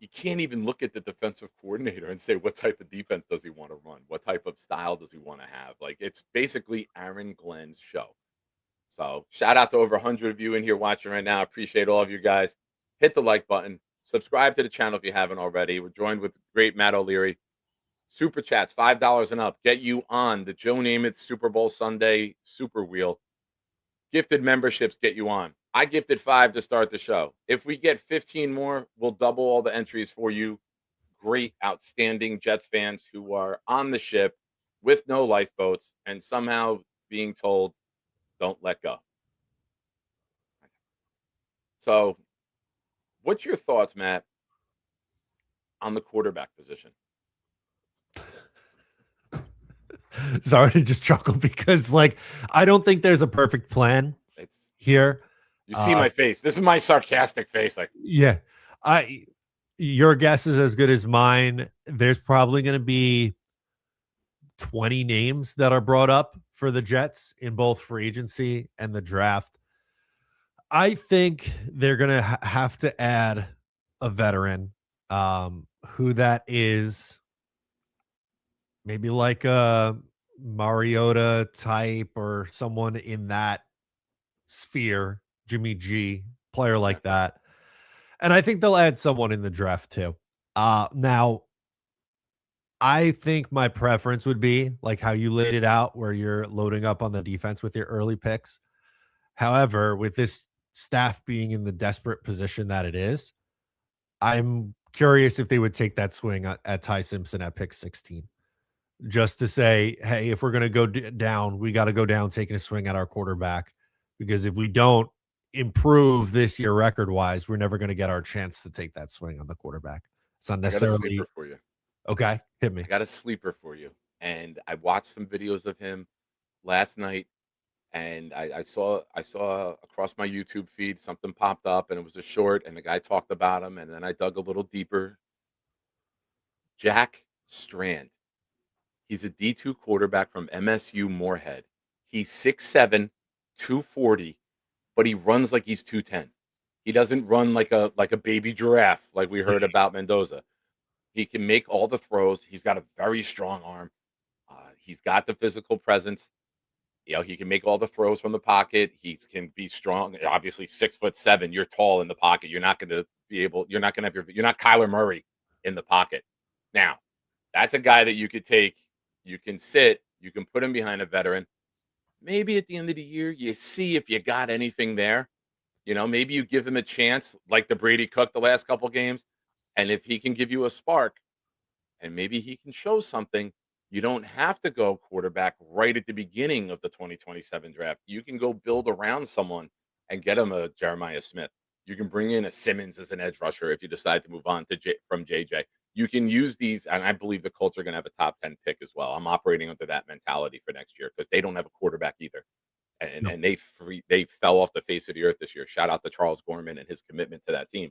you can't even look at the defensive coordinator and say, what type of defense does he want to run? What type of style does he want to have? Like, it's basically Aaron Glenn's show. So shout out to over 100 of you in here watching right now. Appreciate all of you guys. Hit the like button. Subscribe to the channel if you haven't already. We're joined with the great Matt O'Leary. Super chats, $5 and up. Get you on the Joe Namath Super Bowl Sunday Super Wheel. Gifted memberships get you on. I gifted 5 to start the show. If we get 15 more, we'll double all the entries for you. Great, outstanding Jets fans who are on the ship with no lifeboats and somehow being told, don't let go. So, what's your thoughts, Matt, on the quarterback position? Sorry to just chuckle because, like, I don't think there's a perfect plan It's here. you see my face. This is my sarcastic face. Like, Yeah, your guess is as good as mine. There's probably going to be 20 names that are brought up for the Jets in both free agency and the draft. I think they're going to have to add a veteran, who that is. Maybe like a Mariota type or someone in that sphere, Jimmy G, player like that. And I think they'll add someone in the draft too. Now, I think my preference would be like how you laid it out, where you're loading up on the defense with your early picks. However, with this staff being in the desperate position that it is, I'm curious if they would take that swing at Ty Simpson at pick 16. Just to say, hey, if we're going to go down, we got to go down taking a swing at our quarterback, because if we don't improve this year record wise, we're never going to get our chance to take that swing on the quarterback. It's not I got a necessarily sleeper for you. okay. Hit me. I got a sleeper for you. And I watched some videos of him last night, and I saw across my YouTube feed something popped up, and it was a short, and the guy talked about him, and then I dug a little deeper. Jack Strand. He's a D2 quarterback from MSU Moorhead. He's 6'7", 240, but he runs like he's 210. He doesn't run like a baby giraffe like we heard about Mendoza. He can make all the throws. He's got a very strong arm. He's got the physical presence. You know, he can make all the throws from the pocket. He can be strong. Obviously, 6'7". You're tall in the pocket. You're not going to be able. You're not going to have your. You're not Kyler Murray in the pocket. Now, that's a guy that you could take. You can sit. You can put him behind a veteran. Maybe at the end of the year, you see if you got anything there. You know, maybe you give him a chance, like the Brady Cook the last couple games, and if he can give you a spark, and maybe he can show something. You don't have to go quarterback right at the beginning of the 2027 draft. You can go build around someone and get him a Jeremiah Smith. You can bring in a Simmons as an edge rusher if you decide to move on to from JJ. You can use these, and I believe the Colts are going to have a top 10 pick as well. I'm operating under that mentality for next year because they don't have a quarterback either. And they fell off the face of the earth this year. Shout out to Charles Gorman and his commitment to that team.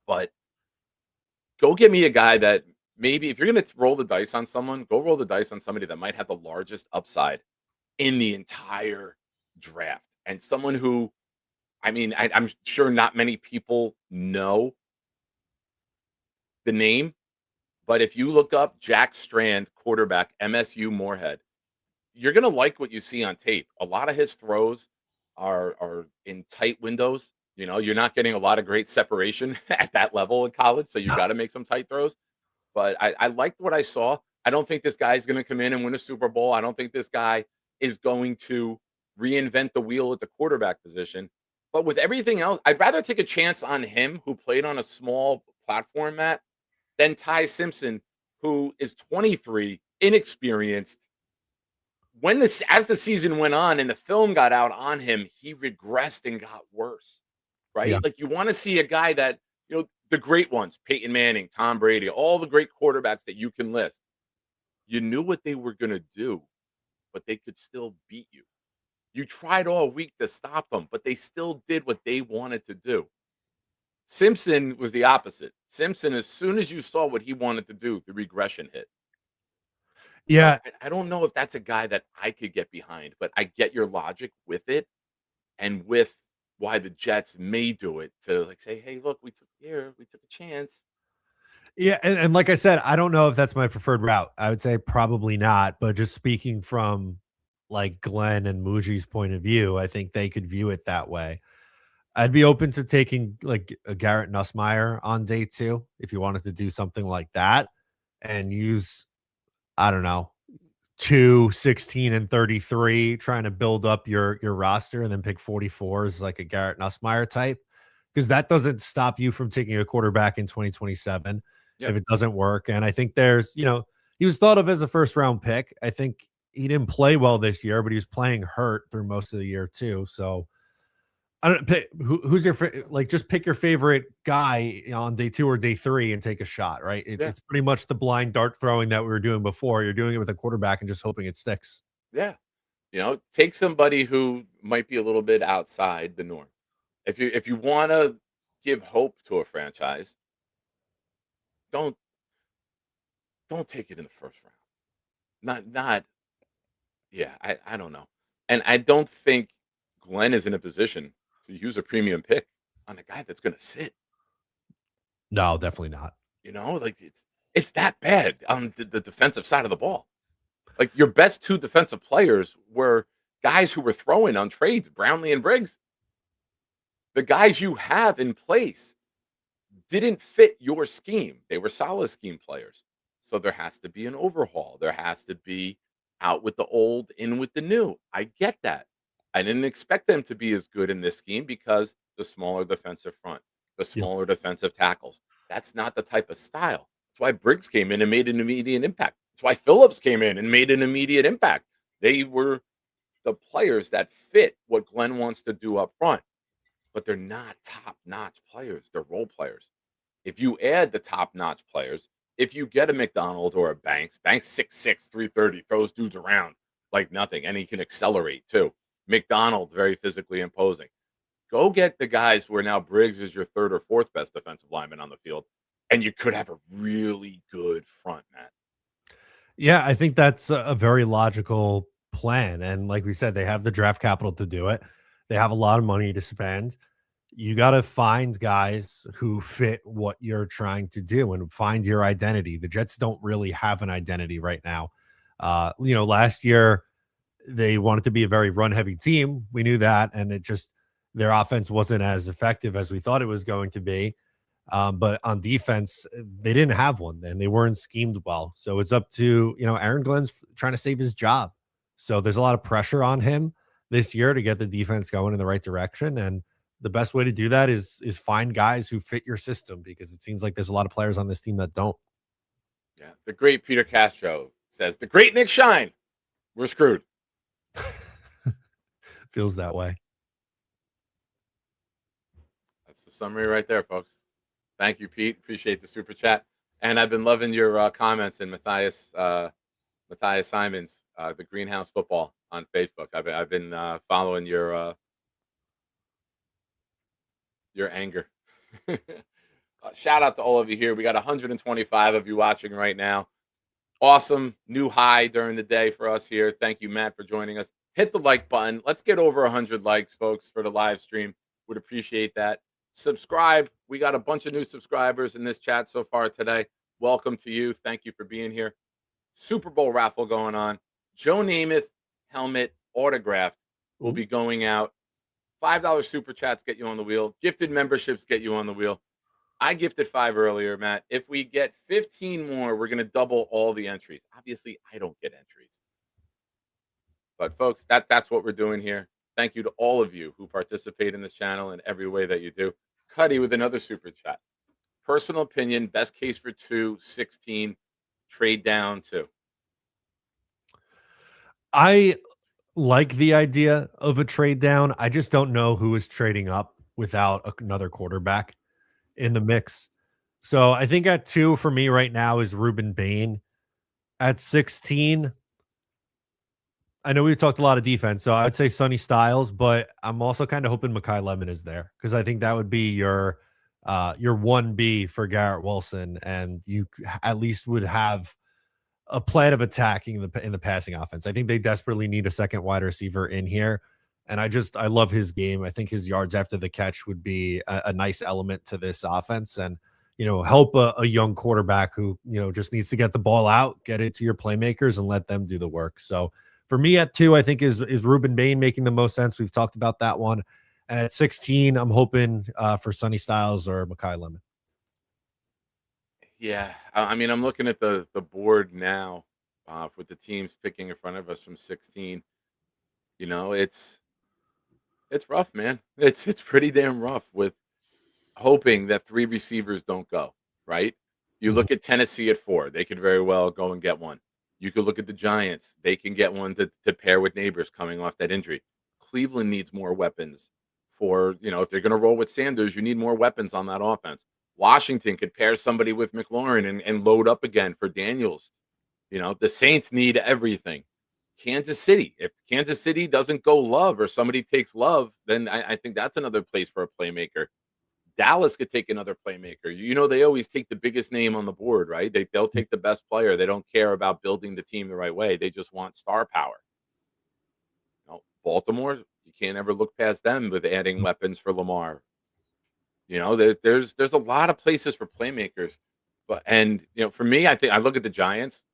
But go get me a guy that maybe if you're going to roll the dice on someone, go roll the dice on somebody that might have the largest upside in the entire draft. And someone who, I mean, I'm sure not many people know the name, but if you look up Jack Strand, quarterback, MSU Moorhead, you're going to like what you see on tape. A lot of his throws are in tight windows. You know, you're not getting a lot of great separation at that level in college, so you got to make some tight throws. But I liked what I saw. I don't think this guy's going to come in and win a Super Bowl. I don't think this guy is going to reinvent the wheel at the quarterback position. But with everything else, I'd rather take a chance on him, who played on a small platform, Matt, than Ty Simpson, who is 23, inexperienced. As the season went on and the film got out on him, he regressed and got worse, right? Yeah. Like, you want to see a guy that, you know, the great ones, Peyton Manning, Tom Brady, all the great quarterbacks that you can list. You knew what they were going to do, but they could still beat you. You tried all week to stop them, but they still did what they wanted to do. Simpson was the opposite. Simpson, as soon as you saw what he wanted to do, the regression hit. Yeah. I don't know if that's a guy that I could get behind, but I get your logic with it and with why the Jets may do it, to like say, hey, look, we took a chance. Yeah, and like I said, I don't know if that's my preferred route. I would say probably not, but just speaking from like Glenn and Muji's point of view, I think they could view it that way. I'd be open to taking like a Garrett Nussmeier on day 2 if you wanted to do something like that and use, I don't know, 2, 16, and 33, trying to build up your roster and then pick 44 as like a Garrett Nussmeier type. Because that doesn't stop you from taking a quarterback in 2027 Yep. if it doesn't work. And I think there's, he was thought of as a first round pick. I think he didn't play well this year, but he was playing hurt through most of the year too. So I don't pick who's your like just pick your favorite guy on day 2 or day 3 and take a shot, right? Yeah. It's pretty much the blind dart throwing that we were doing before. You're doing it with a quarterback and just hoping it sticks. Yeah. Take somebody who might be a little bit outside the norm. If you want to give hope to a franchise, don't take it in the first round. Not yeah, I don't know. And I don't think Glenn is in a position to use a premium pick on a guy that's going to sit. No, definitely not. Like it's that bad on the defensive side of the ball. Like your best 2 defensive players were guys who were throwing on trades, Brownlee and Briggs. The guys you have in place didn't fit your scheme. They were solid scheme players. So there has to be an overhaul. There has to be out with the old, in with the new. I get that. I didn't expect them to be as good in this scheme because the smaller defensive front, the smaller defensive tackles. That's not the type of style. That's why Briggs came in and made an immediate impact. That's why Phillips came in and made an immediate impact. They were the players that fit what Glenn wants to do up front, but they're not top-notch players. They're role players. If you add the top-notch players, if you get a McDonald or a Banks 6'6", 330, throws dudes around like nothing, and he can accelerate too. McDonald, very physically imposing. Go get the guys where now Briggs is your 3rd or 4th best defensive lineman on the field, and you could have a really good front, Matt. Yeah, I think that's a very logical plan. And like we said, they have the draft capital to do it. They have a lot of money to spend. You got to find guys who fit what you're trying to do and find your identity. The Jets don't really have an identity right now. Last year they wanted to be a very run heavy team. We knew that. And their offense wasn't as effective as we thought it was going to be. But on defense, they didn't have one and they weren't schemed well. So it's up to, Aaron Glenn's trying to save his job. So there's a lot of pressure on him this year to get the defense going in the right direction. And the best way to do that is find guys who fit your system, because it seems like there's a lot of players on this team that don't. Yeah. The great Peter Castro says, the great Nick Shine, we're screwed. Feels that way. That's the summary right there, folks. Thank you, Pete. Appreciate the super chat. And I've been loving your comments in Matthias Simons, the Greenhouse Football on Facebook. I've been following your anger. Shout out to all of you here. We got 125 of you watching right now. Awesome new high during the day for us here. Thank you, Matt, for joining us. Hit the like button. Let's get over 100 likes, folks, for the live stream. Would appreciate that. Subscribe. We got a bunch of new subscribers in this chat so far today. Welcome to you. Thank you for being here. Super Bowl raffle going on. Joe Namath helmet autographed will be going out. $5 super chats get you on the wheel. Gifted memberships get you on the wheel. I gifted 5 earlier, Matt. If we get 15 more, we're going to double all the entries. Obviously, I don't get entries. But, folks, that's what we're doing here. Thank you to all of you who participate in this channel in every way that you do. Cuddy with another super chat. Personal opinion, best case for 2, 16, trade down 2. I like the idea of a trade down. I just don't know who is trading up without another quarterback in the mix. So I think at 2 for me right now is Ruben Bain. At 16, I know we've talked a lot of defense, so I'd say Sonny Styles, but I'm also kind of hoping Mekhi Lemon is there, because I think that would be your 1B for Garrett Wilson, and you at least would have a plan of attacking in the passing offense. I think they desperately need a second wide receiver in here, and I love his game. I think his yards after the catch would be a nice element to this offense, and help a young quarterback who just needs to get the ball out, get it to your playmakers, and let them do the work. So For me at 2, I think is Ruben Bain making the most sense. We've talked about that one. And at 16, I'm hoping for Sonny Styles or Makai Lemon. Yeah, I mean, I'm looking at the board now with the teams picking in front of us from 16. You know, it's rough, man. It's pretty damn rough with hoping that 3 receivers don't go, right? You Mhm. look at Tennessee at 4, they could very well go and get one. You could look at the Giants, they can get one to pair with Neighbors coming off that injury. Cleveland needs more weapons for, if they're going to roll with Sanders, you need more weapons on that offense. Washington could pair somebody with McLaurin and load up again for Daniels. The Saints need everything. Kansas City, if Kansas City doesn't go Love or somebody takes Love, then I think that's another place for a playmaker. Dallas could take another playmaker. They always take the biggest name on the board, right? They'll take the best player. They don't care about building the team the right way. They just want star power. Baltimore, you can't ever look past them with adding weapons for Lamar. There's a lot of places for playmakers, for me, I think I look at the Giants.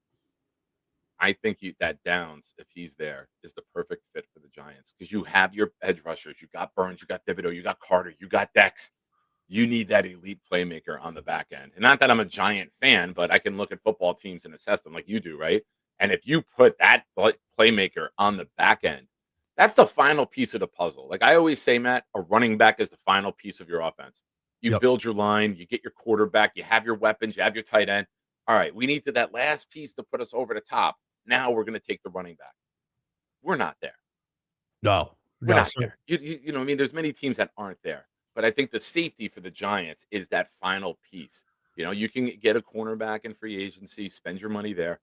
I think that Downs, if he's there, is the perfect fit for the Giants because you have your edge rushers. You got Burns, you got Thibodeau, you got Carter, you got Dex. You need that elite playmaker on the back end. And not that I'm a Giant fan, but I can look at football teams and assess them like you do, right? And if you put that playmaker on the back end, that's the final piece of the puzzle. Like I always say, Matt, a running back is the final piece of your offense. You Yep. build your line, you get your quarterback, you have your weapons, you have your tight end. All right, we need that last piece to put us over the top. Now we're going to take the running back. We're not there. No, We're no. not there. I mean, there's many teams that aren't there. But I think the safety for the Giants is that final piece. You can get a cornerback in free agency, spend your money there.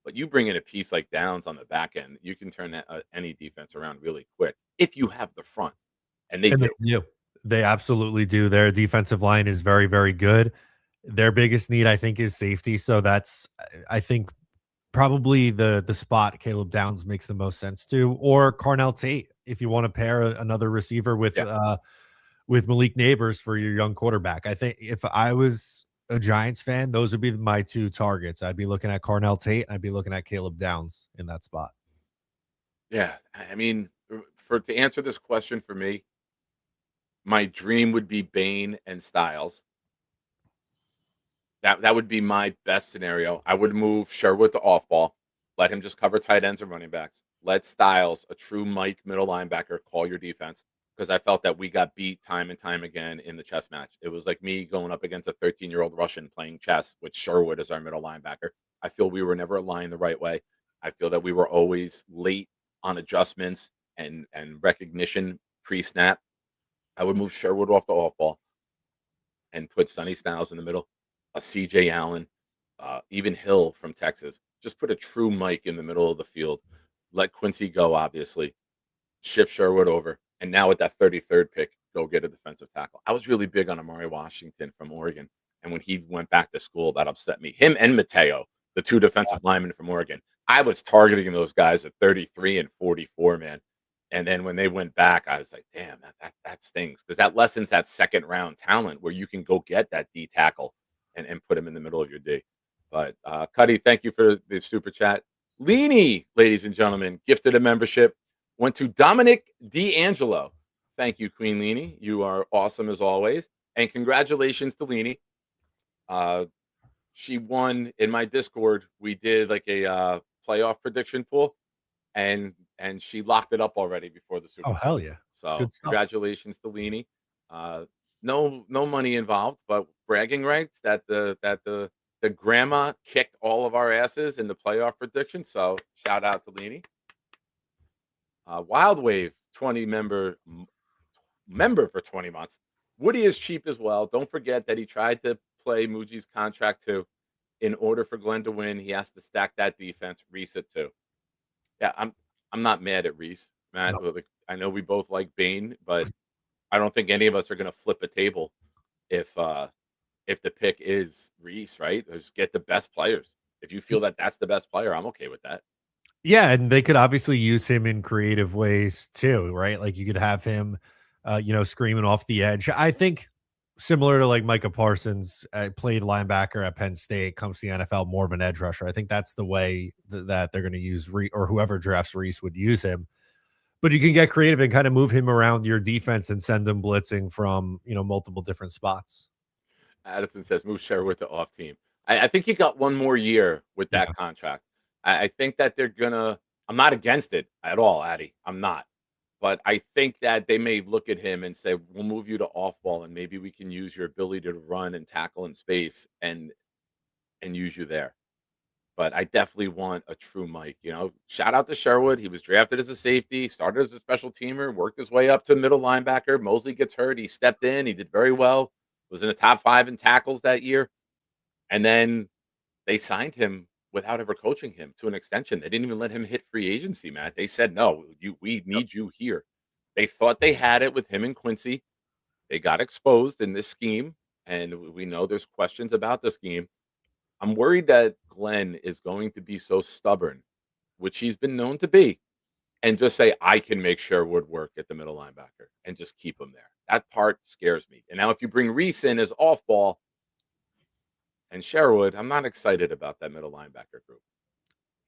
But you bring in a piece like Downs on the back end, you can turn any defense around really quick if you have the front. And they And do. they do. They absolutely do. Their defensive line is very, very good. Their biggest need, I think, is safety. So that's, I think, probably the spot Caleb Downs makes the most sense to, or Carnell Tate if you want to pair another receiver with Malik Neighbors for your young quarterback. I think if I was a Giants fan, those would be my 2 targets. I'd be looking at Carnell Tate and I'd be looking at Caleb Downs in that spot. Yeah. I mean, to answer this question for me, my dream would be Bain and Styles. That would be my best scenario. I would move Sherwood to off ball, let him just cover tight ends and running backs. Let Styles, a true Mike middle linebacker, call your defense because I felt that we got beat time and time again in the chess match. It was like me going up against a 13-year-old Russian playing chess with Sherwood as our middle linebacker. I feel we were never aligned the right way. I feel that we were always late on adjustments and recognition pre-snap. I would move Sherwood off the off ball and put Sonny Styles in the middle. A CJ Allen, even Hill from Texas. Just put a true Mike in the middle of the field. Let Quincy go, obviously. Shift Sherwood over. And now with that 33rd pick, go get a defensive tackle. I was really big on Amari Washington from Oregon. And when he went back to school, that upset me. Him and Mateo, the 2 defensive linemen from Oregon. I was targeting those guys at 33 and 44, man. And then when they went back, I was like, damn, that stings. Because that lessens that second round talent where you can go get that D tackle and put him in the middle of your D. But Cuddy, thank you for the super chat. Leany, ladies and gentlemen, gifted a membership. Went to Dominic D'Angelo. Thank you, Queen Leany. You are awesome as always. And congratulations to Leany. She won in my Discord. We did like a playoff prediction pool, and she locked it up already before the Super Oh, Bowl. hell yeah. So Good stuff. congratulations to Leany. No money involved, but bragging rights that the grandma kicked all of our asses in the playoff prediction. So shout out to Leany. Wild Wave 20 member for 20 months. Woody is cheap as well. Don't forget that he tried to play Muji's contract too. In order for Glenn to win, he has to stack that defense. Reese it too. Yeah, I'm not mad at Reese, Matt. No. Like, I know we both like Bain, but I don't think any of us are going to flip a table if the pick is Reese, right? Just get the best players. If you feel that that's the best player, I'm okay with that. Yeah, and they could obviously use him in creative ways too, right? Like you could have him, screaming off the edge. I think similar to like Micah Parsons, played linebacker at Penn State, comes to the NFL more of an edge rusher. I think that's the way that they're going to use or whoever drafts Reese would use him. But you can get creative and kind of move him around your defense and send him blitzing from multiple different spots. Addison says move Sherwood to off team. I think he got one more year with that Yeah. contract. I think that they're gonna. I'm not against it at all, Addy. I'm not. But I think that they may look at him and say, "We'll move you to off ball, and maybe we can use your ability to run and tackle in space and use you there." But I definitely want a true Mike. Shout out to Sherwood. He was drafted as a safety, started as a special teamer, worked his way up to middle linebacker. Mosley gets hurt. He stepped in. He did very well. Was in the top 5 in tackles that year. And then they signed him without ever coaching him to an extension. They didn't even let him hit free agency, Matt. They said, no, we need you here. They thought they had it with him and Quincy. They got exposed in this scheme. And we know there's questions about the scheme. I'm worried that Glenn is going to be so stubborn, which he's been known to be, and just say, I can make Sherwood work at the middle linebacker and just keep him there. That part scares me. And now if you bring Reese in as off ball and Sherwood, I'm not excited about that middle linebacker group.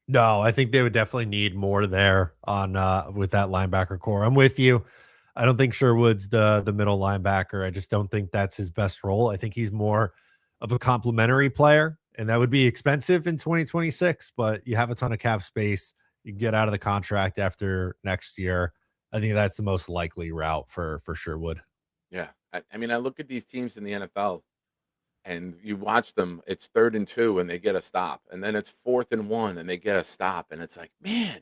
No, I think they would definitely need more there on with that linebacker core. I'm with you. I don't think Sherwood's the middle linebacker. I just don't think that's his best role. I think he's more of a complementary player, and that would be expensive in 2026, but you have a ton of cap space. You can get out of the contract after next year. I think that's the most likely route for Sherwood. Yeah. I mean, I look at these teams in the NFL and you watch them, it's 3rd and 2 and they get a stop. And then it's 4th and 1 and they get a stop. And it's like, man,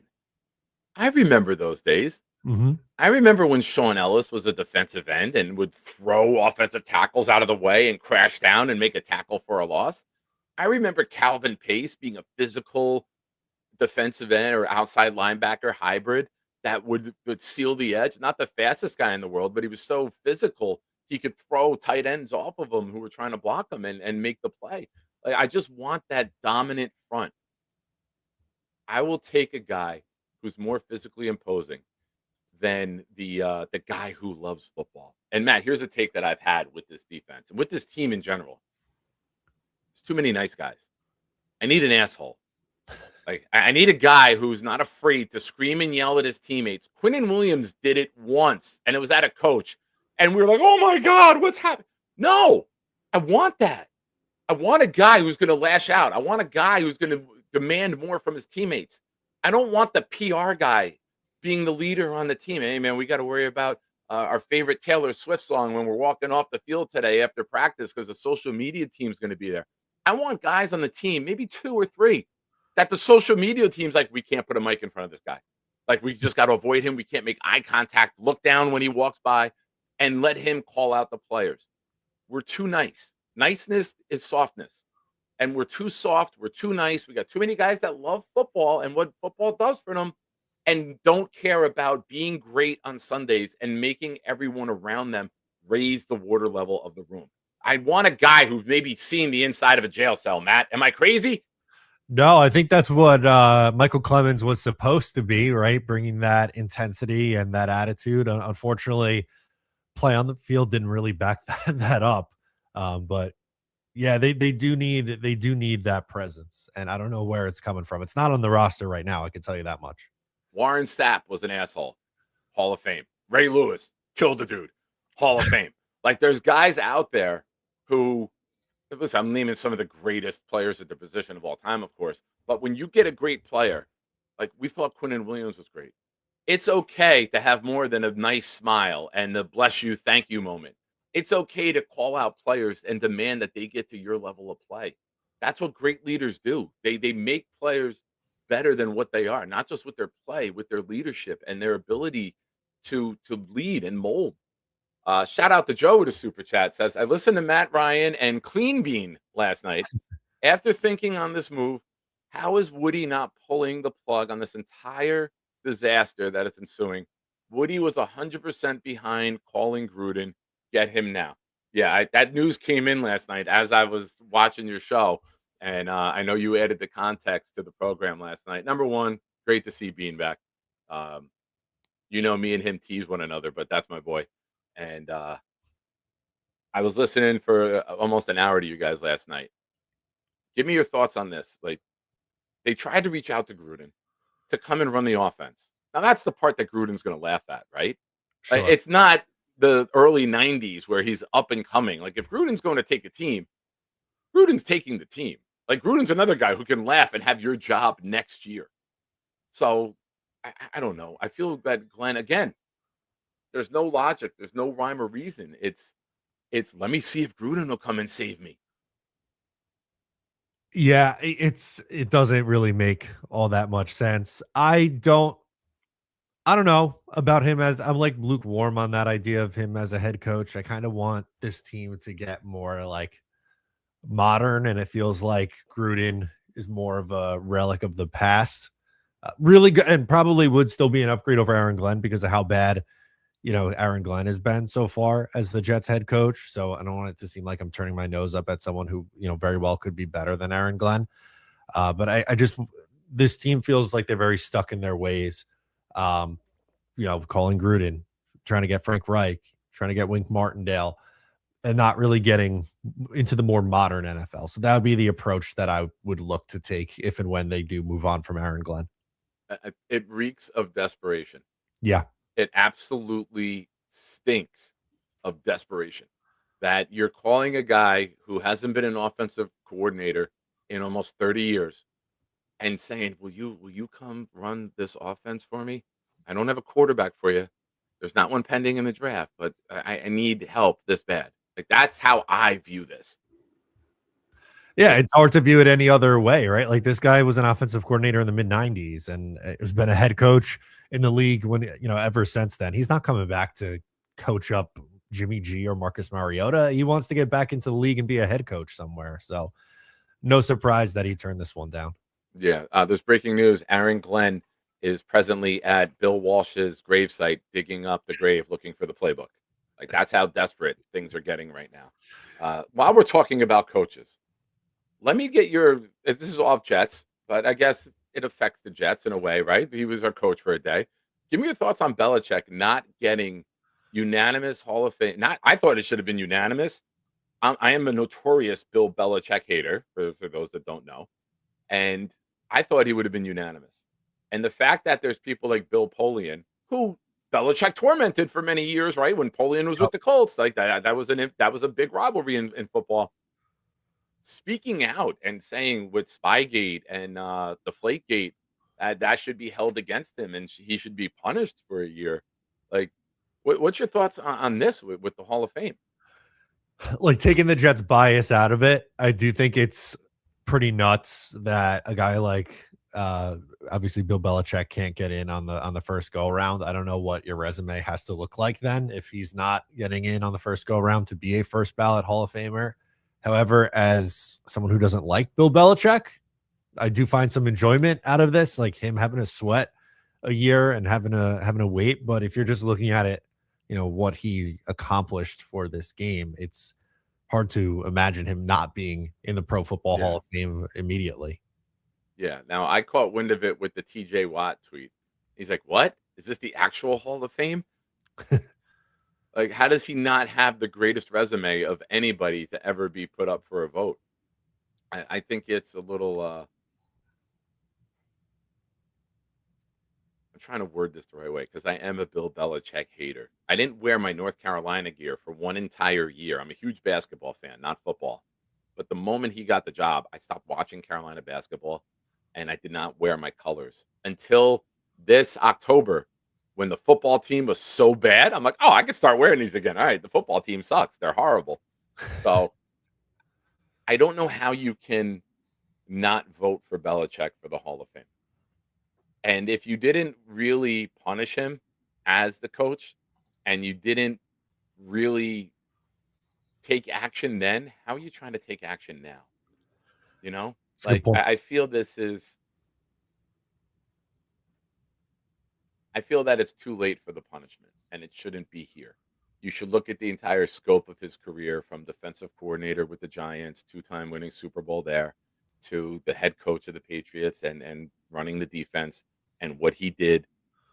I remember those days. Mm-hmm. I remember when Sean Ellis was a defensive end and would throw offensive tackles out of the way and crash down and make a tackle for a loss. I remember Calvin Pace being a physical defensive end or outside linebacker hybrid that would seal the edge. Not the fastest guy in the world, but he was so physical he could throw tight ends off of him who were trying to block him and make the play. Like, I just want that dominant front. I will take a guy who's more physically imposing than the guy who loves football. And Matt, here's a take that I've had with this defense and with this team in general. There's too many nice guys. I need an asshole. Like, I need a guy who's not afraid to scream and yell at his teammates. Quinnen Williams did it once, and it was at a coach. And we were like, oh, my God, what's happening? No, I want that. I want a guy who's going to lash out. I want a guy who's going to demand more from his teammates. I don't want the PR guy being the leader on the team. Hey, man, we got to worry about our favorite Taylor Swift song when we're walking off the field today after practice because the social media team's going to be there. I want guys on the team, maybe 2 or 3, that the social media team's like, we can't put a mic in front of this guy. Like, we just got to avoid him. We can't make eye contact, look down when he walks by, and let him call out the players. We're too nice. Niceness is softness. And we're too soft. We're too nice. We got too many guys that love football and what football does for them and don't care about being great on Sundays and making everyone around them raise the water level of the room. I want a guy who's maybe seen the inside of a jail cell, Matt. Am I crazy? No, I think that's what Michael Clemens was supposed to be, right? Bringing that intensity and that attitude. Unfortunately, play on the field didn't really back that up. But yeah, they do need that presence, and I don't know where it's coming from. It's not on the roster right now. I can tell you that much. Warren Sapp was an asshole. Hall of Fame. Ray Lewis killed a dude. Hall of Fame. Like, there's guys out there who, listen, I'm naming some of the greatest players at the position of all time, of course. But when you get a great player, like we thought Quinnen Williams was great. It's okay to have more than a nice smile and the bless you, thank you moment. It's okay to call out players and demand that they get to your level of play. That's what great leaders do. They make players better than what they are, not just with their play, with their leadership and their ability to lead and mold. Shout out to Joe with a super chat. Says, I listened to Matt Ryan and Clean Bean last night. After thinking on this move, how is Woody not pulling the plug on this entire disaster that is ensuing? Woody was 100% behind calling Gruden. Get him now. Yeah, that news came in last night as I was watching your show. And I know you added the context to the program last night. Number one, great to see Bean back. Me and him tease one another, but that's my boy. And I was listening for almost an hour to you guys last night. Give me your thoughts on this. Like, they tried to reach out to Gruden to come and run the offense. Now, that's the part that Gruden's going to laugh at, right? Sure. It's not the early 90s where he's up and coming. Like, if Gruden's going to take a team, Gruden's taking the team. Like, Gruden's another guy who can laugh and have your job next year. So, I don't know. I feel that Glenn, again, there's no logic. There's no rhyme or reason. It's let me see if Gruden will come and save me. Yeah, it doesn't really make all that much sense. I don't know about him as I'm like lukewarm on that idea of him as a head coach. I kind of want this team to get more like modern, and it feels like Gruden is more of a relic of the past. Really good, and probably would still be an upgrade over Aaron Glenn because of how bad Aaron Glenn has been so far as the Jets head coach. So I don't want it to seem like I'm turning my nose up at someone who very well could be better than Aaron Glenn. But I just this team feels like they're very stuck in their ways. Um, calling Gruden, trying to get Frank Reich, trying to get Wink Martindale, and not really getting into the more modern NFL. So that would be the approach that I would look to take if and when they do move on from Aaron Glenn. It reeks of desperation. Yeah. It absolutely stinks of desperation that you're calling a guy who hasn't been an offensive coordinator in almost 30 years and saying, will you come run this offense for me? I don't have a quarterback for you. There's not one pending in the draft, but I need help this bad. Like, that's how I view this. Yeah, it's hard to view it any other way, right? Like, this guy was an offensive coordinator in the mid 90s and has been a head coach in the league ever since then. He's not coming back to coach up Jimmy G or Marcus Mariota. He wants to get back into the league and be a head coach somewhere. So no surprise that he turned this one down. Yeah. There's breaking news. Aaron Glenn is presently at Bill Walsh's gravesite, digging up the grave, looking for the playbook. Like, that's how desperate things are getting right now. While we're talking about coaches, let me get this is off Jets, but I guess it affects the Jets in a way, right? He was our coach for a day. Give me your thoughts on Belichick not getting unanimous Hall of Fame. I thought it should have been unanimous. I am a notorious Bill Belichick hater, for those that don't know. And I thought he would have been unanimous. And the fact that there's people like Bill Polian, who Belichick tormented for many years, right? When Polian was with the Colts, like that was a big rivalry in football. Speaking out and saying with Spygate and Deflategate that should be held against him and he should be punished for a year. Like, what's your thoughts on this with the Hall of Fame? Like, taking the Jets bias out of it, I do think it's pretty nuts that a guy like obviously Bill Belichick can't get in on the first go around. I don't know what your resume has to look like then if he's not getting in on the first go around to be a first ballot Hall of Famer. However, as someone who doesn't like Bill Belichick, I do find some enjoyment out of this, like him having to sweat a year and having to wait. But if you're just looking at it, what he accomplished for this game, it's hard to imagine him not being in the Pro Football Hall of Fame immediately. Yeah. Now, I caught wind of it with the TJ Watt tweet. He's like, what? Is this the actual Hall of Fame? Like, how does he not have the greatest resume of anybody to ever be put up for a vote? I think it's a little I'm trying to word this the right way because I am a Bill Belichick hater. I didn't wear my North Carolina gear for one entire year. I'm a huge basketball fan, not football. But the moment he got the job, I stopped watching Carolina basketball and I did not wear my colors until this October when the football team was so bad. I'm like, oh, I can start wearing these again. All right, the football team sucks. They're horrible. So I don't know how you can not vote for Belichick for the Hall of Fame. And if you didn't really punish him as the coach and you didn't really take action then, how are you trying to take action now? Like, I feel I feel that it's too late for the punishment and it shouldn't be here. You should look at the entire scope of his career from defensive coordinator with the Giants, 2-time winning Super Bowl there, to the head coach of the Patriots and running the defense and what he did.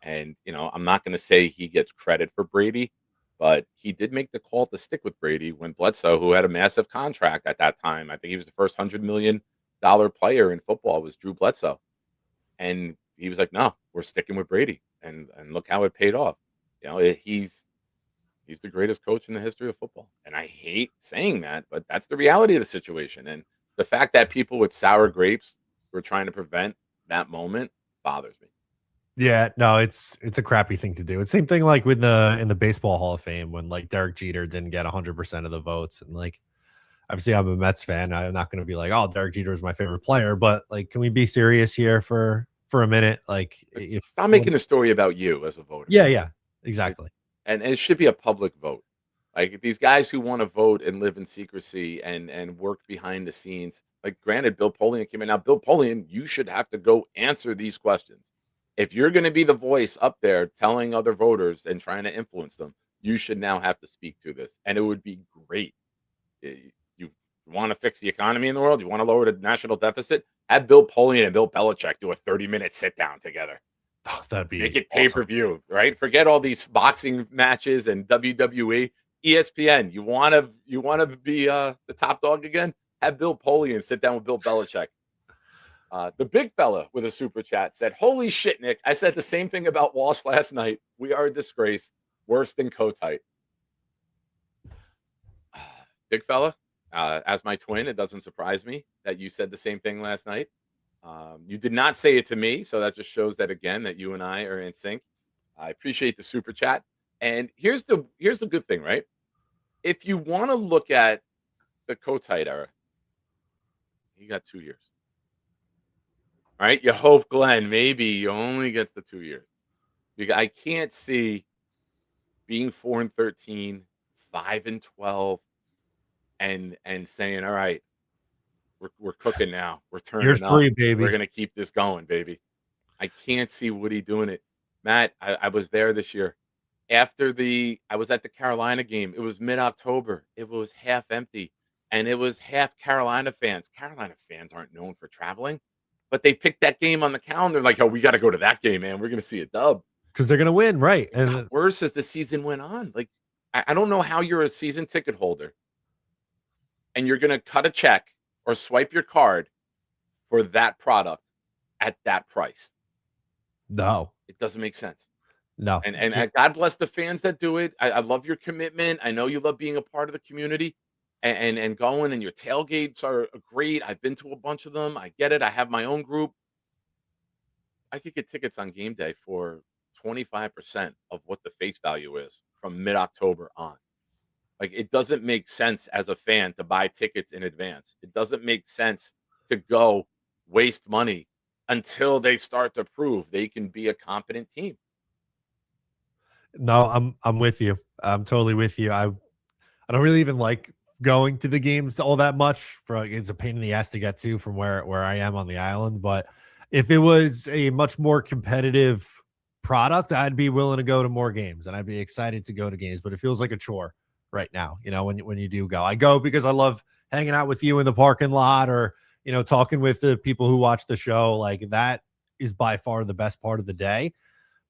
And, I'm not going to say he gets credit for Brady, But he did make the call to stick with Brady when Bledsoe, who had a massive contract at that time, I think he was the first $100 million player in football, was Drew Bledsoe. And he was like, no, we're sticking with Brady. And look how it paid off. He's the greatest coach in the history of football. And I hate saying that, but that's the reality of the situation. And the fact that people with sour grapes were trying to prevent that moment bothers me. Yeah, no, it's a crappy thing to do. It's same thing like with in the Baseball Hall of Fame when like Derek Jeter didn't get 100% of the votes, and like obviously I'm a Mets fan. I'm not going to be like, oh, Derek Jeter is my favorite player, but like, can we be serious here for a minute? Like, if I'm making a story about you as a voter. yeah, exactly. And it should be a public vote. Like these guys who want to vote and live in secrecy and work behind the scenes. Like, granted, Bill Polian came in. Now, Bill Polian, you should have to go answer these questions. If you're going to be the voice up there telling other voters and trying to influence them, you should now have to speak to this. And it would be great. You want to fix the economy in the world? You want to lower the national deficit? Have Bill Polian and Bill Belichick do a 30-minute sit down together. Oh, that'd be Make it awesome. pay-per-view, right? Forget all these boxing matches and WWE. ESPN, you want to be the top dog again? Have Bill Polian sit down with Bill Belichick. The big fella with a super chat said, holy shit, Nick. I said the same thing about Walsh last night. We are a disgrace. Worse than Kotite. Big fella, as my twin, it doesn't surprise me that you said the same thing last night. You did not say it to me, so that just shows that, again, that you and I are in sync. I appreciate the super chat. And here's the good thing, right? If you want to look at the Kotite era, he got 2 years. All right, you hope Glenn maybe he only gets the 2 years. I can't see being 4-13, 5-12, and saying, all right, we're cooking now. We're turning Year 3, up. baby. We're gonna keep this going, baby. I can't see Woody doing it. Matt, I was there this year. I was at the Carolina game. It was mid-October. It was half empty, and it was half Carolina fans. Carolina fans aren't known for traveling. But they picked that game on the calendar like, oh, we got to go to that game, man. We're going to see a dub. Because they're going to win, right? It got worse as the season went on. Like, I don't know how you're a season ticket holder and you're going to cut a check or swipe your card for that product at that price. No. It doesn't make sense. No. And God bless the fans that do it. I love your commitment. I know you love being a part of the community. And going, and your tailgates are great. I've been to a bunch of them. I get it. I have my own group. I could get tickets on game day for 25% of what the face value is from mid-October on. Like, it doesn't make sense as a fan to buy tickets in advance. It doesn't make sense to go waste money until they start to prove they can be a competent team. No, I'm with you. I'm totally with you. I don't really even like going to the games all that much. It's a pain in the ass to get to from where I am on the island. But if it was a much more competitive product, I'd be willing to go to more games and I'd be excited to go to games. But it feels like a chore right now. When you do go, I go because I love hanging out with you in the parking lot or, talking with the people who watch the show. Like, that is by far the best part of the day.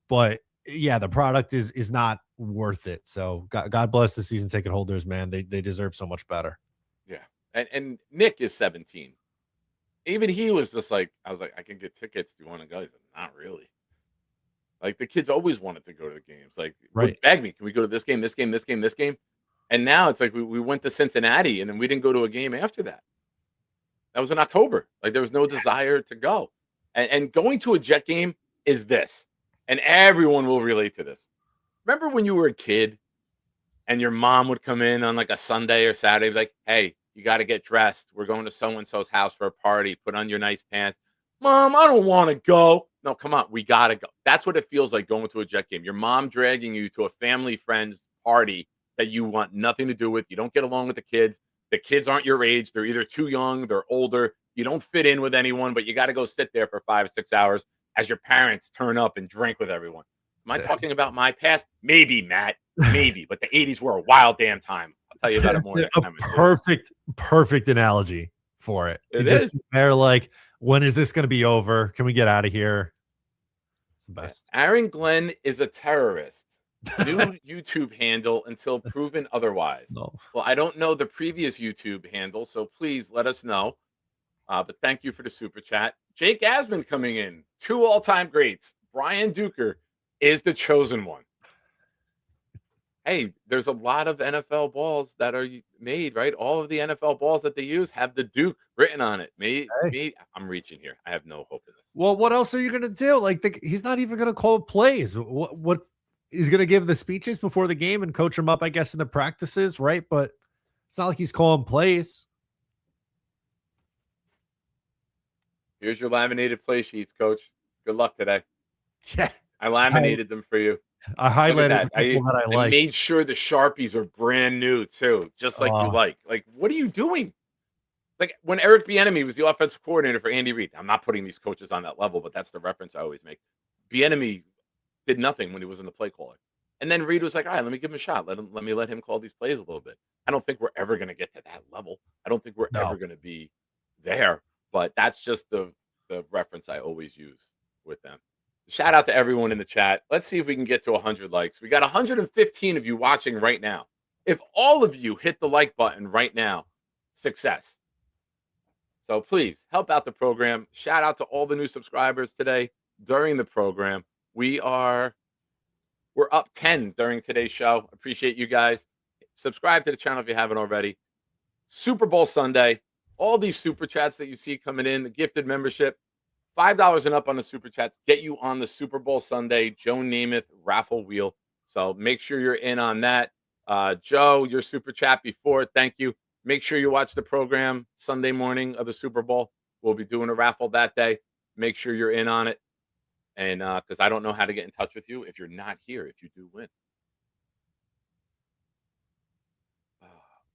But yeah, the product is not worth it. So God bless the season ticket holders, man. They deserve so much better. Yeah. And Nick is 17. Even he was just like, I was like, I can get tickets. Do you want to go? He said, not really. Like, the kids always wanted to go to the games. Like, right. Beg me. Can we go to this game, this game, this game, this game? And now it's like we went to Cincinnati and then we didn't go to a game after that. That was in October. Like, there was no desire to go. And going to a Jet game is this. And everyone will relate to this. Remember when you were a kid and your mom would come in on like a Sunday or Saturday, like, hey, you got to get dressed. We're going to so-and-so's house for a party. Put on your nice pants. Mom, I don't want to go. No, come on. We got to go. That's what it feels like going to a Jet game. Your mom dragging you to a family friend's party that you want nothing to do with. You don't get along with the kids. The kids aren't your age. They're either too young, they're older. You don't fit in with anyone, but you got to go sit there for 5 or 6 hours as your parents turn up and drink with everyone. Am I talking about my past? Maybe, Matt. Maybe. But the 80s were a wild damn time. I'll tell you about it more next time. Perfect analogy for it. They're like, when is this going to be over? Can we get out of here? It's the best. Aaron Glenn is a terrorist. New YouTube handle until proven otherwise. No. Well, I don't know the previous YouTube handle, so please let us know. But thank you for the super chat. Jake Asman coming in. 2 all-time greats. Brian Duker is the chosen one. Hey, there's a lot of NFL balls that are made, right? All of the NFL balls that they use have the Duke written on it. I'm reaching here. I have no hope in this. Well, what else are you going to do? Like, he's not even going to call plays. What he's going to give the speeches before the game and coach them up, I guess, in the practices, right? But it's not like he's calling plays. Here's your laminated play sheets, coach. Good luck today. Yeah. I laminated them for you. I highlighted the people that I I like. made sure the Sharpies are brand new too, just like you like. Like, what are you doing? Like when Eric Bieniemy was the offensive coordinator for Andy Reid. I'm not putting these coaches on that level, but that's the reference I always make. Bieniemy did nothing when he was in the play caller, and then Reid was like, "All right, let me give him a shot. Let him call these plays a little bit." I don't think we're ever going to get to that level. I don't think we're ever going to be there. But that's just the reference I always use with them. Shout out to everyone in the chat. Let's see if we can get to 100 likes. We got 115 of you watching right now. If all of you hit the like button right now, success. So please help out the program. Shout out to all the new subscribers today during the program. We're up 10 during today's show. Appreciate you guys. Subscribe to the channel if you haven't already. Super Bowl Sunday. All these super chats that you see coming in, the gifted membership, $5 and up on the super chats get you on the Super Bowl Sunday Joe Namath raffle wheel. So make sure you're in on that. Joe, your super chat before, thank you. Make sure you watch the program Sunday morning of the Super Bowl. We'll be doing a raffle that day. Make sure you're in on it. And because I don't know how to get in touch with you if you're not here, if you do win.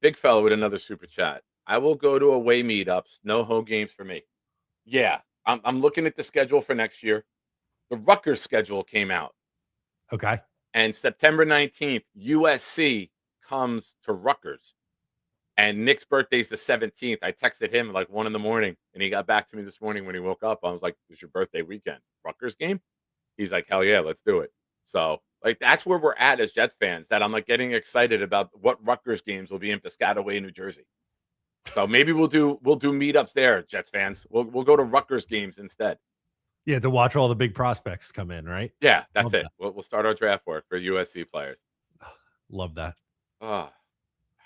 Big fella with another super chat. I will go to away meetups. No home games for me. Yeah, I'm looking at the schedule for next year. The Rutgers schedule came out. Okay. And September 19th, USC comes to Rutgers. And Nick's birthday's the 17th. I texted him like 1 a.m, and he got back to me this morning when he woke up. I was like, "It's your birthday weekend. Rutgers game?" He's like, "Hell yeah, let's do it." So like that's where we're at as Jets fans, that I'm like getting excited about what Rutgers games will be in Piscataway, New Jersey. So maybe we'll do meetups there, Jets fans. We'll go to Rutgers games instead. Yeah, to watch all the big prospects come in, right? Yeah, that's Love it. that. We'll start our draft work for USC players. Love that. Oh,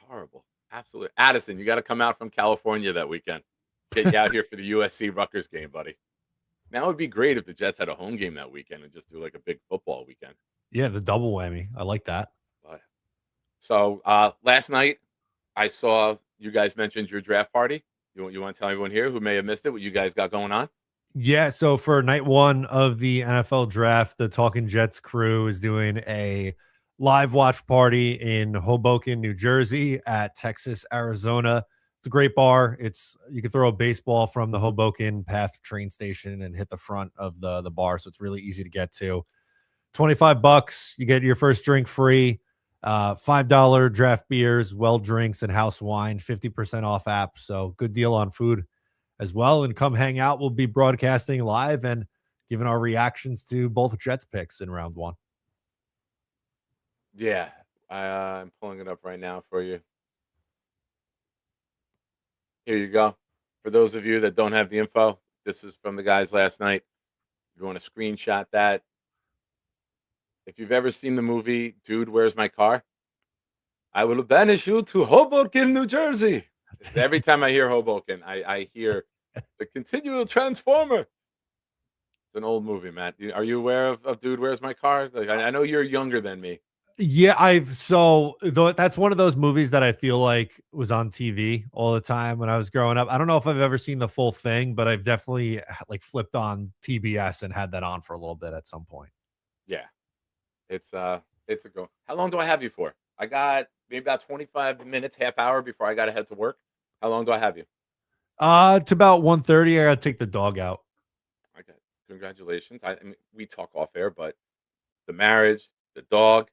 horrible. Absolutely. Addison, you got to come out from California that weekend. Get you out here for the USC Rutgers game, buddy. Now it would be great if the Jets had a home game that weekend and just do like a big football weekend. Yeah, the double whammy. I like that. So last night I saw you guys mentioned your draft party. You want to tell everyone here who may have missed it what you guys got going on? Yeah, so for night 1 of the NFL draft, the Talking Jets crew is doing a live watch party in Hoboken, New Jersey at Texas, Arizona. It's a great bar. You can throw a baseball from the Hoboken Path train station and hit the front of the bar, so it's really easy to get to. $25, you get your first drink free. $5 draft beers, well drinks, and house wine, 50% off app. So good deal on food as well. And come hang out. We'll be broadcasting live and giving our reactions to both Jets picks in round 1. Yeah, I'm pulling it up right now for you. Here you go. For those of you that don't have the info, this is from the guys last night. If you want to screenshot that. If you've ever seen the movie Dude, Where's My Car? I will banish you to Hoboken, New Jersey. Every time I hear Hoboken, I hear the continual transformer. It's an old movie, Matt. Are you aware of Dude, Where's My Car? Like, I know you're younger than me. Yeah, that's one of those movies that I feel like was on TV all the time when I was growing up. I don't know if I've ever seen the full thing, but I've definitely like flipped on TBS and had that on for a little bit at some point. Yeah. It's a go. How long do I have you for? I got maybe about 25 minutes, half hour before I got to head to work. How long do I have you? It's about 1:30. I got to take the dog out. Okay. Congratulations. I mean, we talk off air, but the marriage, the dog,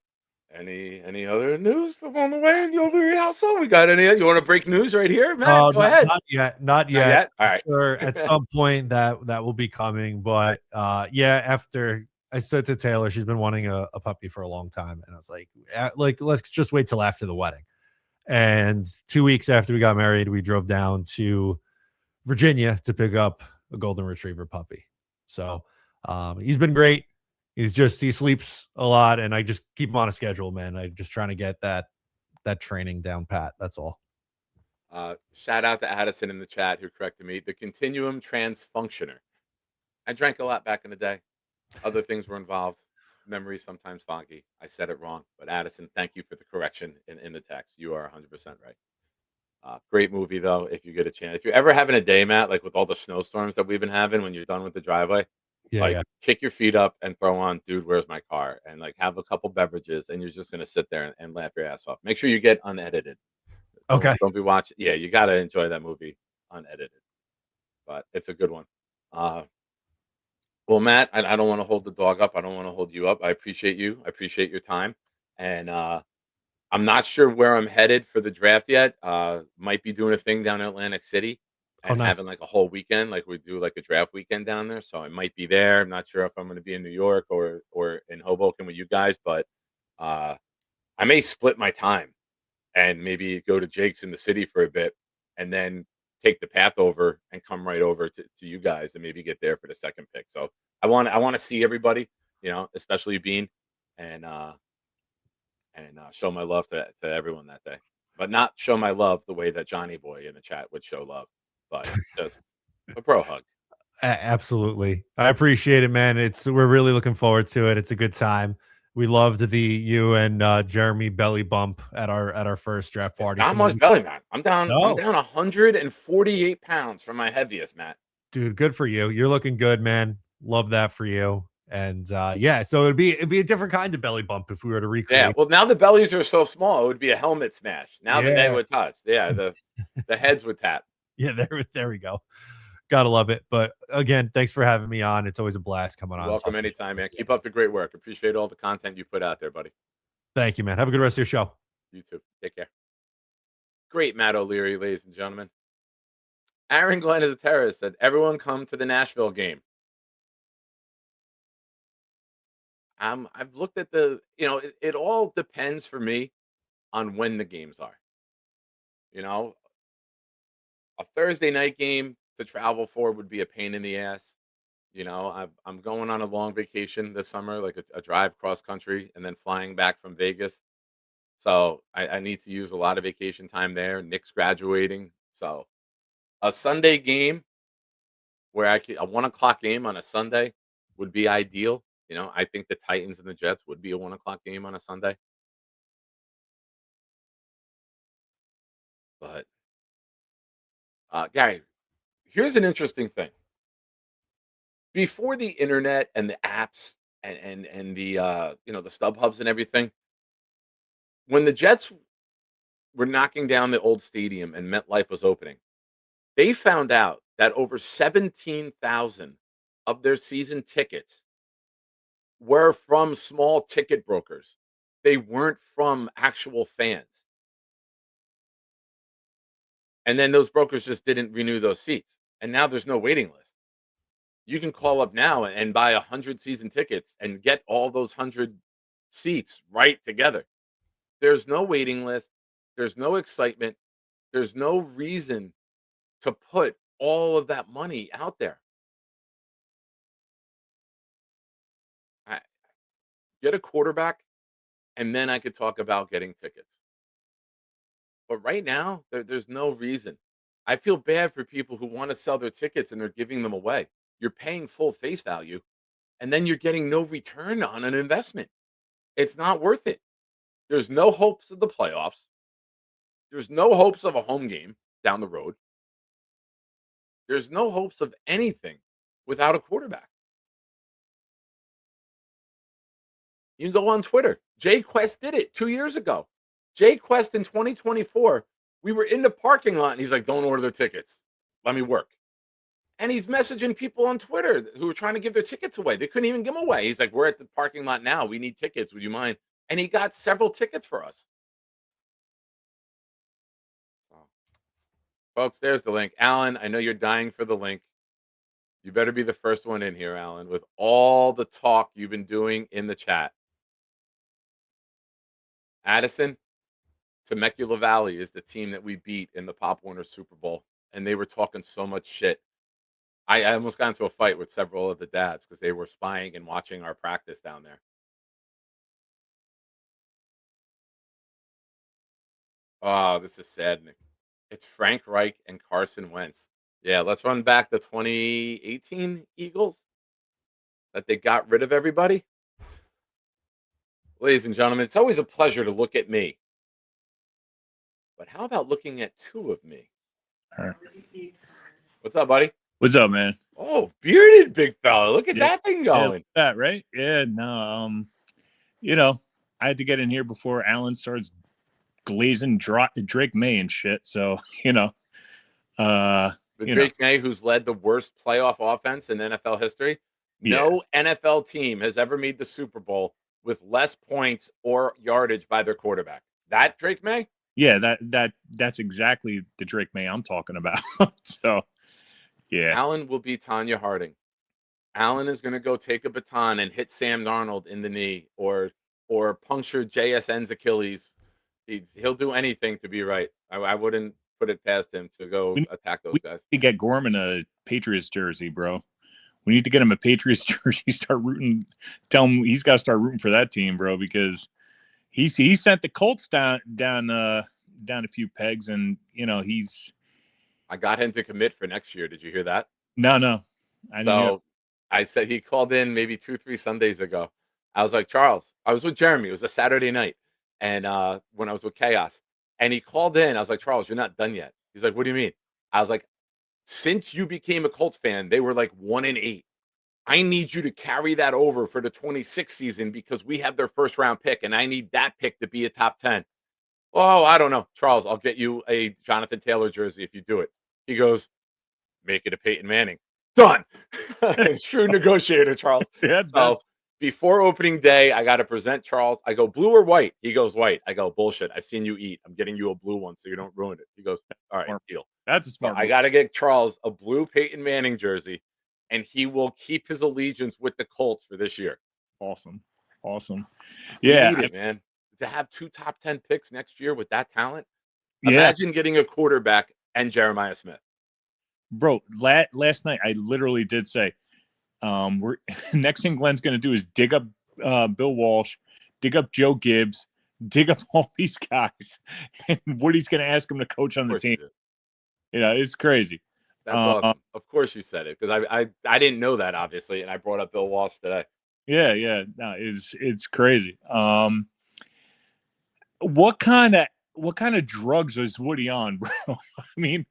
any other news on the way in your household? We got any? You want to break news right here, Matt? Go ahead. Not yet. All right. Sure, at some point that will be coming, but yeah, after I said to Taylor, she's been wanting a puppy for a long time, and I was like, let's just wait till after the wedding. And 2 weeks after we got married, we drove down to Virginia to pick up a golden retriever puppy. So he's been great. He sleeps a lot, and I just keep him on a schedule, man. I'm just trying to get that training down pat. That's all. Shout out to Addison in the chat who corrected me. The Continuum Transfunctioner. I drank a lot back in the day. Other things were involved. Memory sometimes foggy. I said it wrong. But Addison, thank you for the correction in the text. You are 100% right. Great movie, though, if you get a chance. If you're ever having a day, Matt, like with all the snowstorms that we've been having when you're done with the driveway, kick your feet up and throw on Dude, Where's My Car? And like have a couple beverages, and you're just going to sit there and laugh your ass off. Make sure you get unedited. Okay. Don't be watching. Yeah, you got to enjoy that movie unedited. But it's a good one. Well, Matt, I don't want to hold the dog up. I don't want to hold you up. I appreciate you. I appreciate your time. And I'm not sure where I'm headed for the draft yet. Might be doing a thing down in Atlantic City and nice. having like a whole weekend, like we do like a draft weekend down there. So I might be there. I'm not sure if I'm going to be in New York or in Hoboken with you guys, but I may split my time and maybe go to Jake's in the city for a bit and then take the path over and come right over to you guys and maybe get there for the second pick. So I want to see everybody, especially Bean and show my love to everyone that day, but not show my love the way that Johnny Boy in the chat would show love, but just a bro hug. Absolutely. I appreciate it, man. We're really looking forward to it. It's a good time. We loved you and Jeremy belly bump at our first draft party. Not much belly, man. I'm down 148 pounds from my heaviest, Matt. Dude, good for you. You're looking good, man. Love that for you. And so it'd be a different kind of belly bump if we were to recreate. Yeah, well, now the bellies are so small, it would be a helmet smash. Now the neck would touch. Yeah, the heads would tap. Yeah, there we go. Gotta love it. But again, thanks for having me on. It's always a blast coming on. Welcome anytime, man. Keep up the great work. Appreciate all the content you put out there, buddy. Thank you, man. Have a good rest of your show. You too. Take care. Great Matt O'Leary, ladies and gentlemen. Aaron Glenn is a terrorist. Said, everyone come to the Nashville game. I've looked at it all depends for me on when the games are. A Thursday night game to travel for would be a pain in the ass. I'm going on a long vacation this summer, like a drive cross country and then flying back from Vegas. So I need to use a lot of vacation time there. Nick's graduating. So a Sunday game where a 1:00 game on a Sunday would be ideal. I think the Titans and the Jets would be a 1:00 game on a Sunday. But Gary, here's an interesting thing. Before the internet and the apps and the the StubHubs and everything, when the Jets were knocking down the old stadium and MetLife was opening, they found out that over 17,000 of their season tickets were from small ticket brokers. They weren't from actual fans. And then those brokers just didn't renew those seats. And now there's no waiting list. You can call up now and buy 100 season tickets and get all those 100 seats right together. There's no waiting list. There's no excitement. There's no reason to put all of that money out there. Get a quarterback, and then I could talk about getting tickets. But right now, there's no reason. I feel bad for people who want to sell their tickets and they're giving them away. You're paying full face value, and then you're getting no return on an investment. It's not worth it. There's no hopes of the playoffs. There's no hopes of a home game down the road. There's no hopes of anything without a quarterback. You can go on Twitter. Jay Quest did it 2 years ago. Jay Quest in 2024, we were in the parking lot, and he's like, don't order the tickets. Let me work. And he's messaging people on Twitter who were trying to give their tickets away. They couldn't even give them away. He's like, we're at the parking lot now. We need tickets. Would you mind? And he got several tickets for us. So, folks, there's the link. Alan, I know you're dying for the link. You better be the first one in here, Alan, with all the talk you've been doing in the chat. Addison, Temecula Valley is the team that we beat in the Pop Warner Super Bowl, and they were talking so much shit. I almost got into a fight with several of the dads because they were spying and watching our practice down there. Oh, this is saddening. It's Frank Reich and Carson Wentz. Yeah, let's run back the 2018 Eagles that they got rid of everybody. Ladies and gentlemen, it's always a pleasure to look at me. But how about looking at two of me? All right. What's up, buddy? What's up, man? Oh, bearded big fella. Look at Yeah. that thing Yeah, going. look at that, right? Yeah, no, I had to get in here before Alan starts glazing Drake May and shit. So, The Drake May, who's led the worst playoff offense in NFL history. No NFL team has ever made the Super Bowl with less points or yardage by their quarterback. That Drake May? Yeah, that's exactly the Drake May I'm talking about. So, yeah. Allen will be Tanya Harding. Allen is going to go take a baton and hit Sam Darnold in the knee or puncture JSN's Achilles. He'll do anything to be right. I wouldn't put it past him to go attack those guys. We get Gorman a Patriots jersey, bro. We need to get him a Patriots jersey. Tell him he's got to start rooting for that team, bro, because he sent the Colts down a few pegs, and I got him to commit for next year. Did you hear that? No. I said he called in maybe 2-3 Sundays ago. I was like, Charles, I was with Jeremy. It was a Saturday night. And when I was with Chaos, and he called in, I was like, Charles, you're not done yet. He's like, what do you mean? I was like, since you became a Colts fan, they were like 1-8. I need you to carry that over for the 26th season because we have their first round pick, and I need that pick to be a top 10. Oh, I don't know. Charles, I'll get you a Jonathan Taylor jersey if you do it. He goes, make it a Peyton Manning. Done. True negotiator, Charles. Yeah, so before opening day, I got to present Charles. I go, blue or white? He goes, white. I go, bullshit. I've seen you eat. I'm getting you a blue one so you don't ruin it. He goes, all right, deal. That's a smart. I got to get Charles a blue Peyton Manning jersey, and he will keep his allegiance with the Colts for this year. Awesome. Yeah, Yeah, man. To have 2 top 10 picks next year with that talent, imagine getting a quarterback and Jeremiah Smith. Bro, last night I literally did say, we're next thing Glenn's going to do is dig up Bill Walsh, dig up Joe Gibbs, dig up all these guys, and Woody's going to ask him to coach on the team. It's crazy. That's awesome. Of course you said it because I didn't know that obviously, and I brought up Bill Walsh today. Yeah. No, it's crazy. What kind of drugs is Woody on, bro? I mean,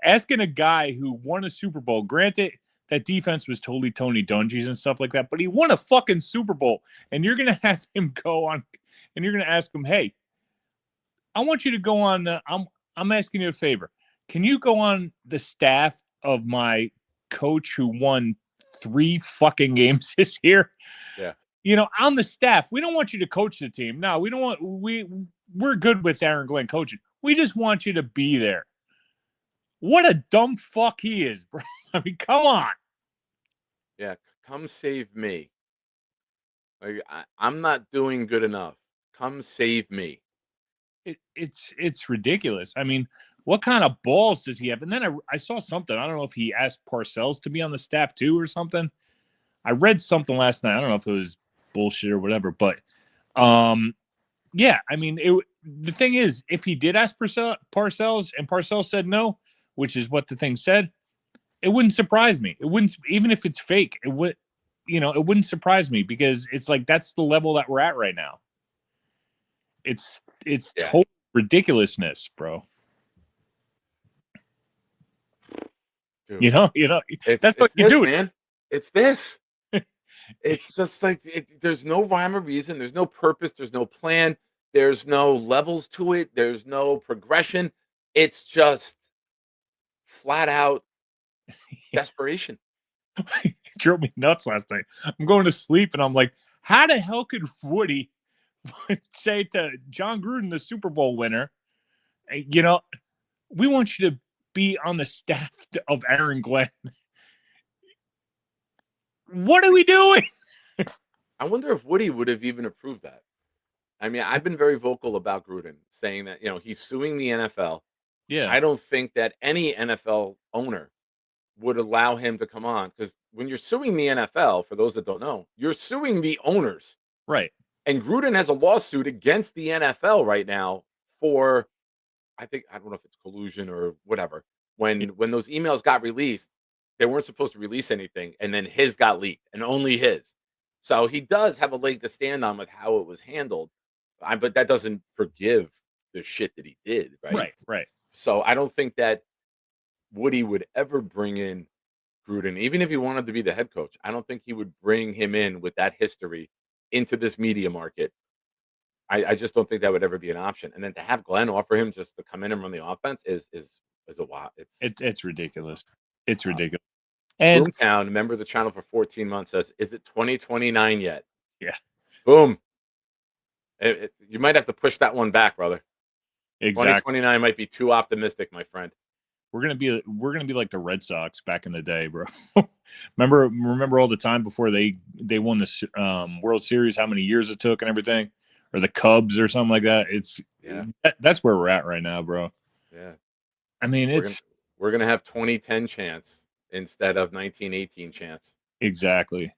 asking a guy who won a Super Bowl, granted that defense was totally Tony Dungy's and stuff like that, but he won a fucking Super Bowl, and you're going to have him go on, and you're going to ask him, hey, I want you to go on, I'm asking you a favor. Can you go on the staff of my coach who won 3 fucking games this year? Yeah. On the staff, we don't want you to coach the team. No, we don't want, we're good with Aaron Glenn coaching. We just want you to be there. What a dumb fuck he is, bro. I mean, come on. Yeah, come save me. Like, I'm not doing good enough. Come save me. It's ridiculous. I mean, what kind of balls does he have? And then I saw something. I don't know if he asked Parcells to be on the staff too or something. I read something last night. I don't know if it was bullshit or whatever, but yeah, I mean, the thing is, if he did ask Parcells and Parcells said no, which is what the thing said, it wouldn't surprise me. It wouldn't, even if it's fake, it wouldn't surprise me because it's like that's the level that we're at right now. It's total ridiculousness, bro. Dude, that's what you do, man. It's this. It's just like there's no rhyme or reason. There's no purpose. There's no plan. There's no levels to it. There's no progression. It's just flat out desperation. It drove me nuts last night. I'm going to sleep and I'm like, how the hell could Woody say to John Gruden, the Super Bowl winner, we want you to be on the staff of Aaron Glenn. What are we doing? I wonder if Woody would have even approved that. I mean, I've been very vocal about Gruden, saying that he's suing the NFL. Yeah, I don't think that any NFL owner would allow him to come on, because when you're suing the NFL, for those that don't know, you're suing the owners. right. And Gruden has a lawsuit against the NFL right now for, I don't know if it's collusion or whatever. When those emails got released, they weren't supposed to release anything, and then his got leaked, and only his. So he does have a leg to stand on with how it was handled. But that doesn't forgive the shit that he did, right? Right. So I don't think that Woody would ever bring in Gruden, even if he wanted to be the head coach. I don't think he would bring him in with that history into this media market. I just don't think that would ever be an option. And then to have Glenn offer him just to come in and run the offense is a wow. It's ridiculous. It's ridiculous. And Boomtown, member of the channel for 14 months, says, "Is it 2029 yet?" Yeah. Boom. You might have to push that one back, brother. exactly, 2029 might be too optimistic, my friend. we're gonna be like the Red Sox back in the day, bro. remember all the time before they won this World Series, how many years it took and everything, or the Cubs or something like that. That's where we're at right now, bro. Yeah. I mean, we're gonna have 2010 chance instead of 1918 chance. Exactly.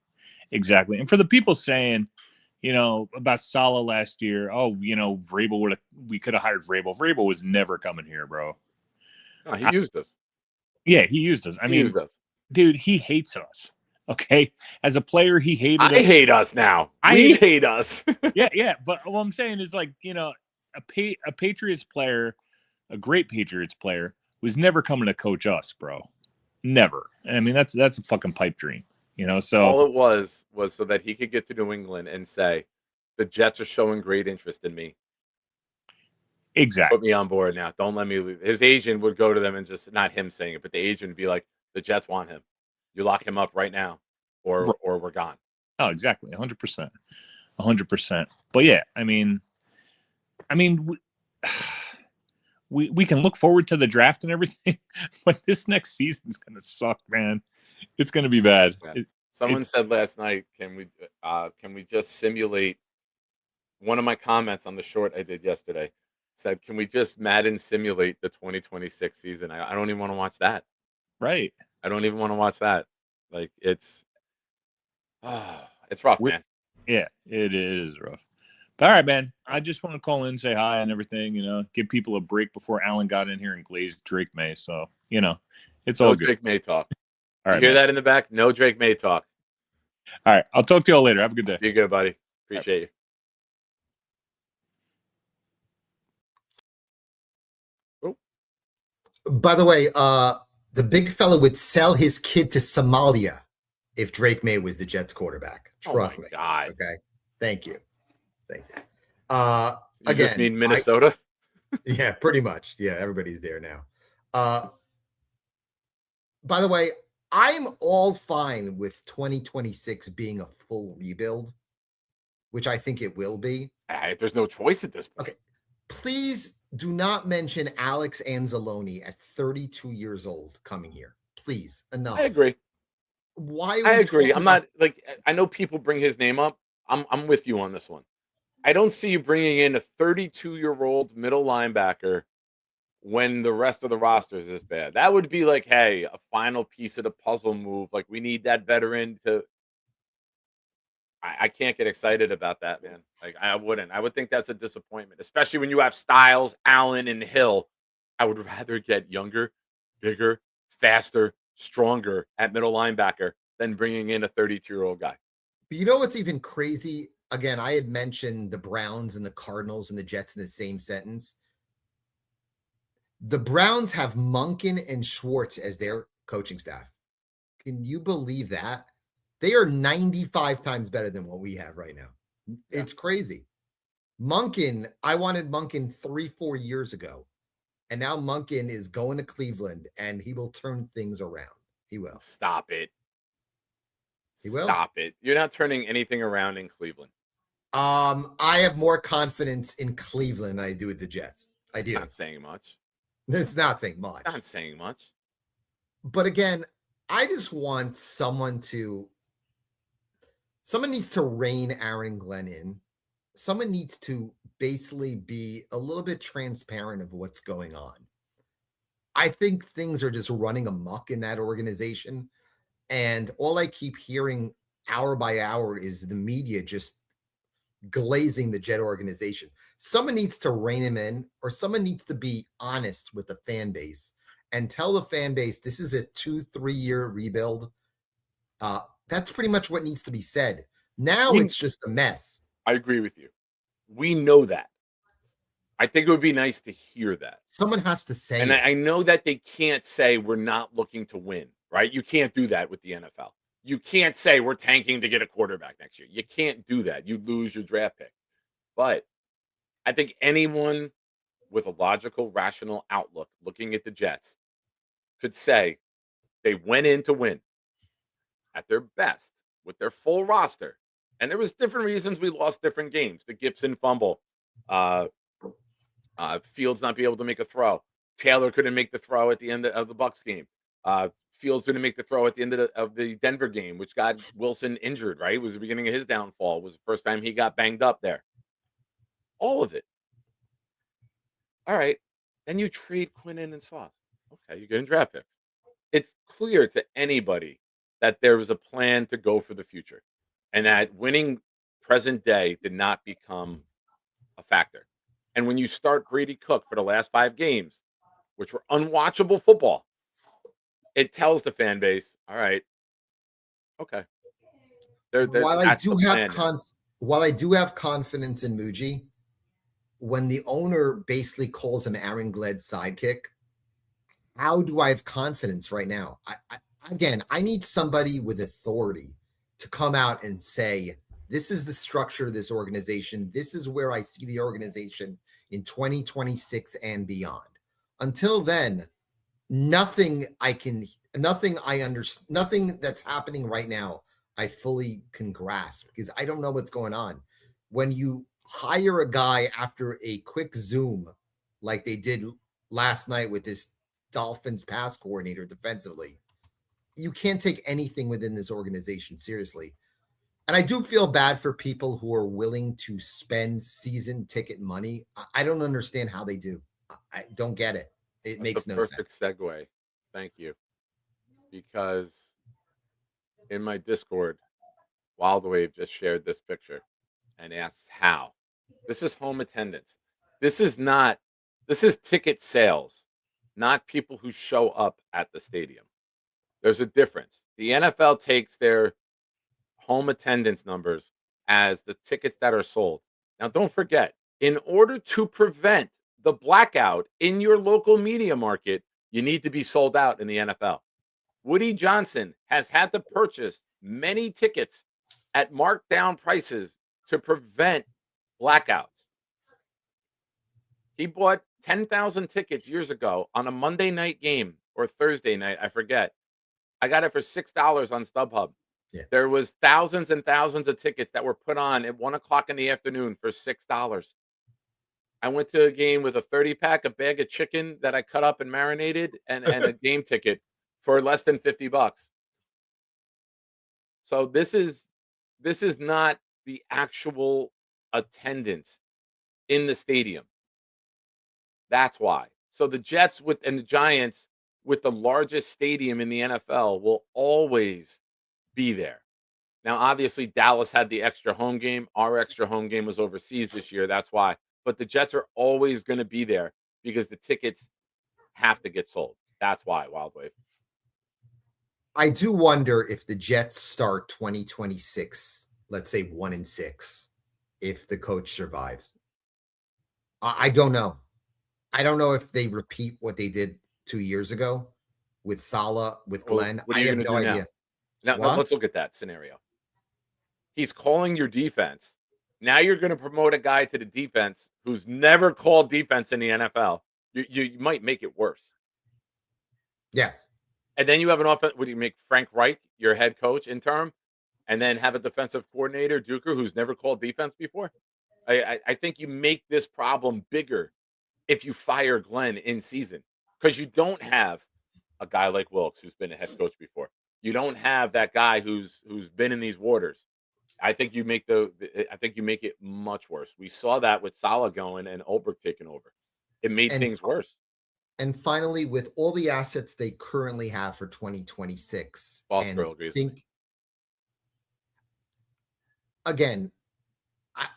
And for the people saying, about Saleh last year, Vrabel we could have hired Vrabel. Vrabel was never coming here, bro. No, he used us. Yeah, he used us. I He mean, used us. dude, he hates us. Okay, as a player, he hated us. I hate us now. We hate us. Yeah. But what I'm saying is, like, a Patriots player, a great Patriots player, was never coming to coach us, bro. Never. I mean, that's a fucking pipe dream. So all it was so that he could get to New England and say, the Jets are showing great interest in me. Exactly. Put me on board now. Don't let me leave. His agent would go to them and just, not him saying it, but the agent would be like, the Jets want him. You lock him up right now, or we're gone. Oh, exactly. 100%. 100%. But yeah, I mean, we can look forward to the draft and everything, but this next season's gonna suck, man. It's gonna be bad. Yeah. Someone said last night, can we just simulate? One of my comments on the short I did yesterday said, can we just Madden simulate the 2026 season? I don't even want to watch that. Right. I don't even want to watch that. Like, it's rough, man. Yeah, it is rough. But all right, man. I just want to call in, say hi and everything, give people a break before Alan got in here and glazed Drake May. So, it's all good. Drake May talk. All right, you hear man. that in the back? No Drake May talk. All right. I'll talk to y'all later. Have a good day. Be good, buddy. Appreciate you. By the way, the big fella would sell his kid to Somalia if Drake May was the Jets quarterback. Trust me. God. Okay. Thank you. You Again, just mean Minnesota? Yeah, pretty much. Yeah, everybody's there now. By the way, I'm all fine with 2026 being a full rebuild, which I think it will be. There's no choice at this point. Okay. Please do not mention Alex Anzalone at 32 years old coming here. Please, enough. I agree. Why? I agree. I'm not, like, I know people bring his name up. I'm with you on this one. I don't see you bringing in a 32-year-old middle linebacker when the rest of the roster is this bad. That would be like, hey, a final piece of the puzzle move. Like, we need that veteran to. I can't get excited about that, man. Like, I wouldn't. I would think that's a disappointment, especially when you have Styles, Allen, and Hill. I would rather get younger, bigger, faster, stronger at middle linebacker than bringing in a 32-year-old guy. But you know what's even crazy? Again, I had mentioned the Browns and the Cardinals and the Jets in the same sentence. The Browns have Monken and Schwartz as their coaching staff. Can you believe that? They are 95 times better than what we have right now. Yeah. It's crazy. Monken, I wanted Monken 3-4 years ago. And now Monken is going to Cleveland and he will turn things around. He will. Stop it. He will. Stop it. You're not turning anything around in Cleveland. I have more confidence in Cleveland than I do with the Jets. I do. Not saying much. It's not saying much. Not saying much. But again, I just want someone to Someone needs to rein Aaron Glenn in. Someone needs to basically be a little bit transparent of what's going on. I think things are just running amok in that organization. And all I keep hearing hour by hour is the media just glazing the Jet organization. Someone needs to rein him in, or someone needs to be honest with the fan base and tell the fan base this is a 2-3 year rebuild. That's pretty much what needs to be said. Now it's just a mess. I agree with you. We know that. I think it would be nice to hear that. Someone has to say And it. I know that they can't say we're not looking to win, right? You can't do that with the NFL. You can't say we're tanking to get a quarterback next year. You can't do that. You lose your draft pick. But I think anyone with a logical, rational outlook looking at the Jets could say they went in to win at their best with their full roster. And there was different reasons we lost different games. The Gibson fumble, Fields not be able to make a throw. Taylor couldn't make the throw at the end of the Bucks game. Fields didn't make the throw at the end of the Denver game, which got Wilson injured, right? It was the beginning of his downfall. It was the first time he got banged up there. All of it. All right. Then you trade Quinnen and Sauce. Okay, you're getting draft picks. It's clear to anybody that there was a plan to go for the future and that winning present day did not become a factor. And when you start Brady Cook for the last 5 games, which were unwatchable football, it tells the fan base, all right, okay. While I do have confidence in Muji, when the owner basically calls him Aaron Glenn's sidekick, how do I have confidence right now? I need somebody with authority to come out and say, this is the structure of this organization. This is where I see the organization in 2026 and beyond. Until then, nothing that's happening right now, I fully can grasp because I don't know what's going on. When you hire a guy after a quick Zoom, like they did last night with this Dolphins pass coordinator defensively, you can't take anything within this organization seriously. And I do feel bad for people who are willing to spend season ticket money. I don't understand how they do. I don't get it. It makes no sense. Perfect segue. Thank you. Because in my Discord, Wildwave just shared this picture and asks how. This is home attendance. This is ticket sales, not people who show up at the stadium. There's a difference. The NFL takes their home attendance numbers as the tickets that are sold. Now, don't forget, in order to prevent the blackout in your local media market, you need to be sold out in the NFL. Woody Johnson has had to purchase many tickets at marked down prices to prevent blackouts. He bought 10,000 tickets years ago on a Monday night game or Thursday night, I forget. I got it for $6 on StubHub. Yeah. There was thousands and thousands of tickets that were put on at 1:00 in the afternoon for $6. I went to a game with a 30-pack, a bag of chicken that I cut up and marinated, and a game ticket for less than $50. So this is not the actual attendance in the stadium. That's why. So the Jets and the Giants with the largest stadium in the NFL will always be there. Now, obviously, Dallas had the extra home game. Our extra home game was overseas this year. That's why. But the Jets are always going to be there because the tickets have to get sold. That's why, Wildwave. I do wonder if the Jets start 2026, let's say 1-6, if the coach survives. I don't know. I don't know if they repeat what they did 2 years ago with Saleh, with Glenn. What are I you have going to no do idea. Now, What? let's look at that scenario. He's calling your defense. Now you're going to promote a guy to the defense who's never called defense in the NFL. You might make it worse. Yes. And then you have an offense. Would you make Frank Reich your head coach interim, and then have a defensive coordinator, Duker, who's never called defense before? I think you make this problem bigger if you fire Glenn in season, because you don't have a guy like Wilkes who's been a head coach before. You don't have that guy who's been in these waters. I think you make I think you make it much worse. We saw that with Salah going and Ulbrich taking over. It made And things worse. And finally, with all the assets they currently have for 2026, Boss and girl agrees with think again,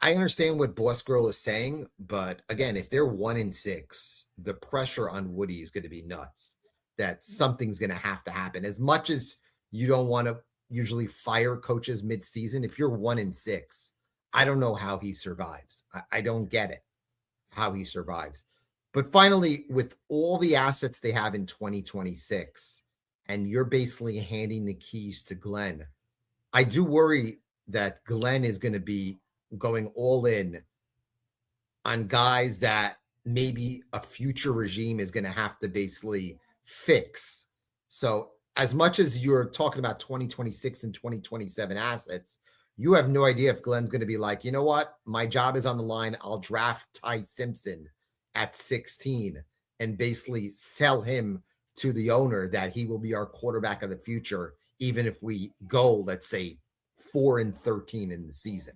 I understand what Boss Girl is saying, but again, if they're 1-6, the pressure on Woody is going to be nuts. That something's going to happen. As much as you don't want to usually fire coaches mid-season, if you're 1-6, I don't know how he survives. I don't get it, how he survives. But finally, with all the assets they have in 2026, and you're basically handing the keys to Glenn, I do worry that Glenn is going to be going all in on guys that maybe a future regime is going to have to basically fix. So as much as you're talking about 2026 and 2027 assets, you have no idea if Glenn's going to be like, you know what, my job is on the line. I'll draft Ty Simpson at 16 and basically sell him to the owner that he will be our quarterback of the future, even if we go, let's say, 4-13 in the season.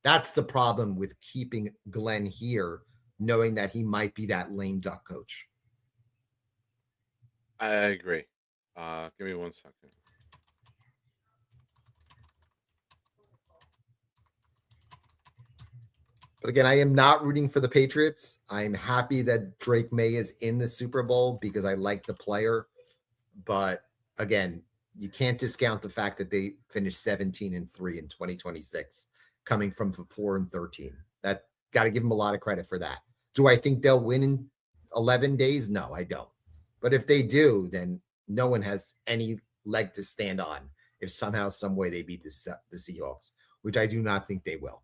That's the problem with keeping Glenn here, knowing that he might be that lame duck coach. I agree. Give me 1 second. But again, I am not rooting for the Patriots. I'm happy that Drake May is in the Super Bowl because I like the player. But again, you can't discount the fact that they finished 17-3 in 2026, coming from 4-13. That got to give them a lot of credit for that. Do I think they'll win in 11 days? No, I don't. But if they do, then no one has any leg to stand on if somehow, some way they beat the Seahawks, which I do not think they will.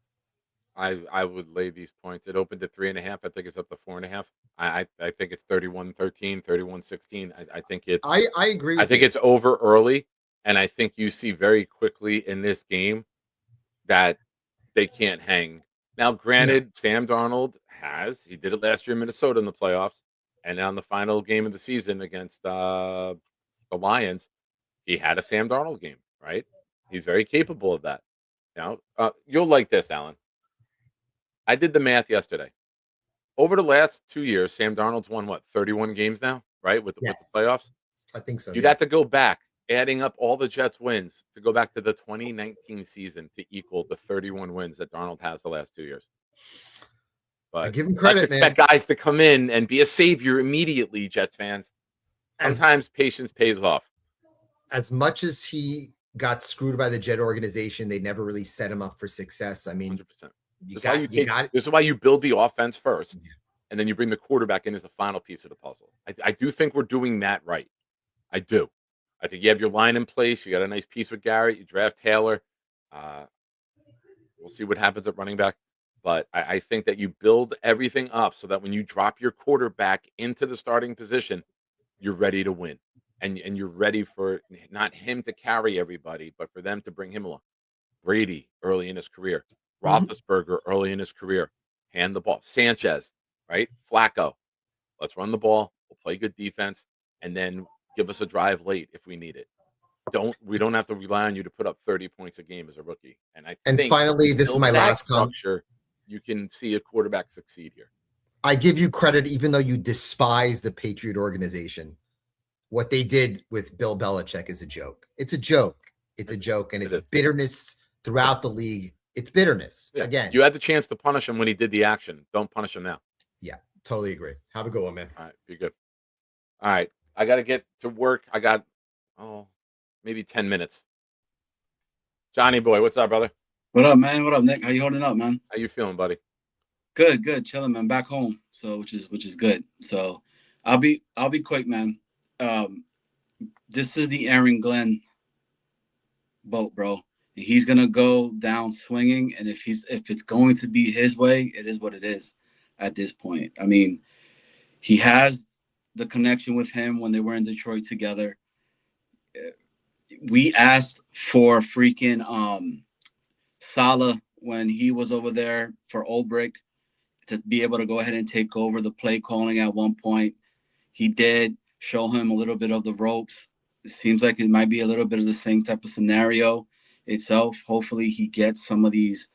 I would lay these points. It opened at 3.5. I think it's up to 4.5. I think it's 31-13, 31-16. I think it's I agree with I think you. it's over early, and I think you see very quickly in this game that they can't hang. Now, granted, Sam Darnold he did it last year in Minnesota in the playoffs, and on the final game of the season against the Lions, he had a Sam Darnold game, right? He's very capable of that. Now, you'll like this, Alan. I did the math yesterday. Over the last 2 years, Sam Darnold's won, 31 games now, right, with the playoffs? I think so. You'd have to go back, adding up all the Jets' wins, to go back to the 2019 season to equal the 31 wins that Darnold has the last 2 years. But I give him credit, let's expect guys to come in and be a savior immediately, Jets fans. Sometimes patience pays off. As much as he got screwed by the Jet organization, they never really set him up for success. I mean, 100%. This is why you build the offense first, and then you bring the quarterback in as the final piece of the puzzle. I do think we're doing that right. I do. I think you have your line in place. You got a nice piece with Garrett. You draft Taylor. We'll see what happens at running back. But I think that you build everything up so that when you drop your quarterback into the starting position, you're ready to win. And you're ready for not him to carry everybody, but for them to bring him along. Brady early in his career. Roethlisberger early in his career. Hand the ball. Sanchez, right? Flacco. Let's run the ball. We'll play good defense. And then give us a drive late if we need it. We don't have to rely on you to put up 30 points a game as a rookie. And think finally, this is my last comment. You can see a quarterback succeed here. I give you credit, even though you despise the Patriot organization. What they did with Bill Belichick is a joke. It's a joke. It's a joke, and it's bitterness throughout the league. It's bitterness. Yeah. Again, You had the chance to punish him when he did the action. Don't punish him now. Yeah, totally agree. Have a good one, man. All right, be good. All right, I got to get to work. I got maybe 10 minutes. Johnny boy, what's up, brother? What up, man? What up, Nick? How you holding up, man? How you feeling, buddy? Good, chilling, man. Back home, so which is good. So I'll be quick, man. This is the Aaron Glenn boat, bro. He's gonna go down swinging, and if it's going to be his way, it is what it is at this point. I mean, he has the connection with him when they were in Detroit together. We asked for freaking Salah when he was over there for Ulbrich to be able to go ahead and take over the play calling at one point. He did show him a little bit of the ropes. It seems like it might be a little bit of the same type of scenario. itself. Hopefully he gets some of these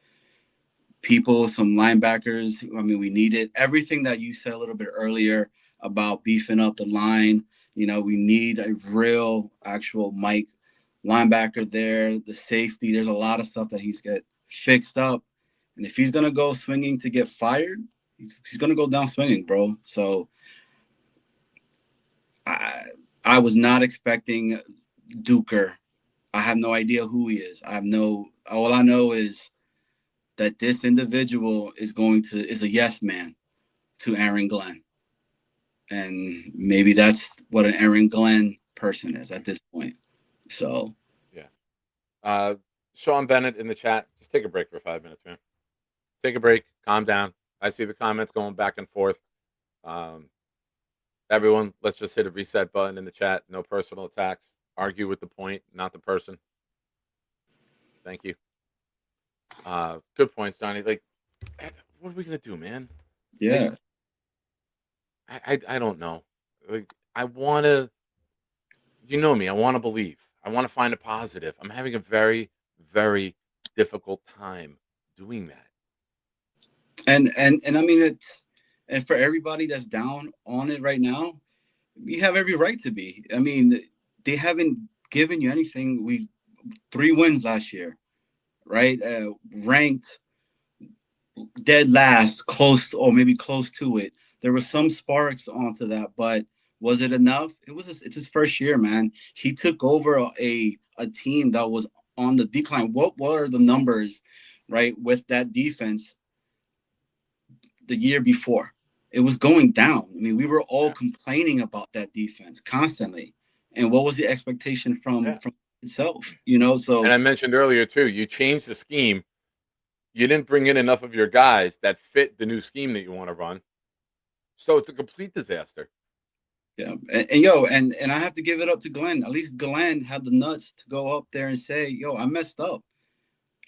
people, some linebackers. I mean, we need it. Everything that you said a little bit earlier about beefing up the line, we need a real actual Mike linebacker there, the safety. There's a lot of stuff that he's got fixed up. And if he's going to go swinging to get fired, he's going to go down swinging, bro. So I was not expecting Duker. I have no idea who he is. All I know is that this individual is a yes man to Aaron Glenn. And maybe that's what an Aaron Glenn person is at this point. So, yeah. Sean Bennett in the chat, just take a break for 5 minutes, man. Take a break, calm down. I see the comments going back and forth. Everyone, let's just hit a reset button in the chat. No personal attacks. Argue with the point, not the person. Thank you. Good points, Johnny. Like, what are we gonna do, man? Yeah. I don't know. Like, I want to. You know me. I want to believe. I want to find a positive. I'm having a very, very difficult time doing that. And I mean, and for everybody that's down on it right now, you have every right to be. I mean, they haven't given you anything. 3 wins last year, right? Ranked dead last, close or maybe close to it. There were some sparks onto that, but was it enough? It's his first year, man. He took over a team that was on the decline. What were the numbers, right, with that defense the year before? It was going down. I mean, we were all complaining about that defense constantly. And what was the expectation from itself? So. And I mentioned earlier too, you changed the scheme. You didn't bring in enough of your guys that fit the new scheme that you want to run. So it's a complete disaster. Yeah, and I have to give it up to Glenn. At least Glenn had the nuts to go up there and say, I messed up.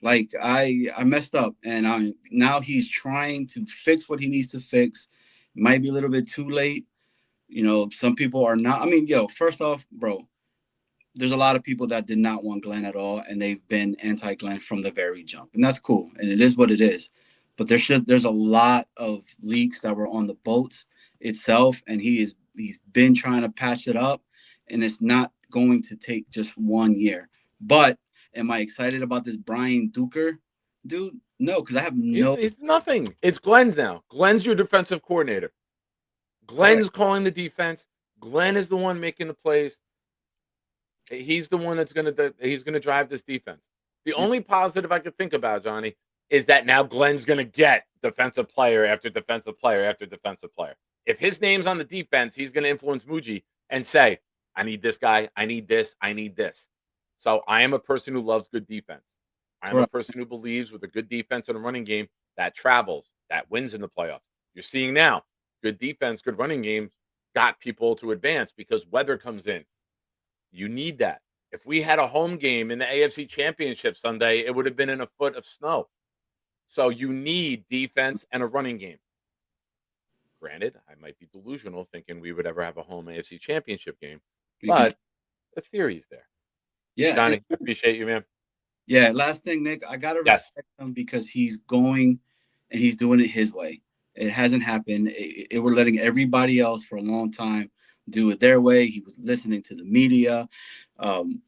Like I messed up, and now he's trying to fix what he needs to fix. Might be a little bit too late. Some people are not. I mean, first off, bro, there's a lot of people that did not want Glenn at all, and they've been anti-Glenn from the very jump, and that's cool, and it is what it is. But there's a lot of leaks that were on the boat itself, and he's been trying to patch it up, and it's not going to take just 1 year. But am I excited about this Brian Duker dude? No, because I have no. It's nothing. It's Glenn's now. Glenn's your defensive coordinator. Glenn's calling the defense. Glenn is the one making the plays. He's the one that's he's gonna drive this defense. The only positive I could think about, Johnny, is that now Glenn's gonna get defensive player after defensive player after defensive player. If his name's on the defense, he's gonna influence Muji and say, I need this guy, I need this, I need this. So I am a person who loves good defense. I am a person who believes with a good defense and a running game that travels, that wins in the playoffs. You're seeing now, good defense, good running game got people to advance because weather comes in. You need that. If we had a home game in the AFC Championship Sunday, it would have been in a foot of snow. So you need defense and a running game. Granted, I might be delusional thinking we would ever have a home AFC Championship game, but the theory's there. Yeah, Johnny, I appreciate you, man. Yeah, last thing, Nick, I gotta respect him because he's going and he's doing it his way. It hasn't happened. We're letting everybody else for a long time do it their way. He was listening to the media.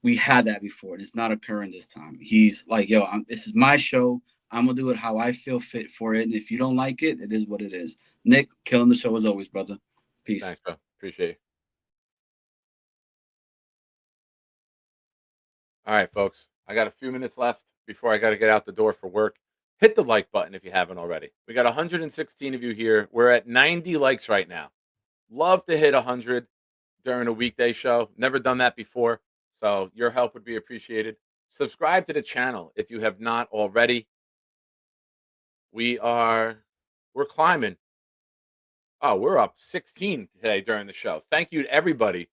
We had that before, and it's not occurring this time. He's like, this is my show. I'm gonna do it how I feel fit for it. And if you don't like it, it is what it is. Nick, killing the show as always, brother. Peace. Thanks, bro. Appreciate you. All right, folks. I got a few minutes left before I got to get out the door for work. Hit the like button if you haven't already. We got 116 of you here. We're at 90 likes right now. Love to hit 100 during a weekday show. Never done that before, so your help would be appreciated. Subscribe to the channel if you have not already. We're climbing. Oh, we're up 16 today during the show. Thank you to everybody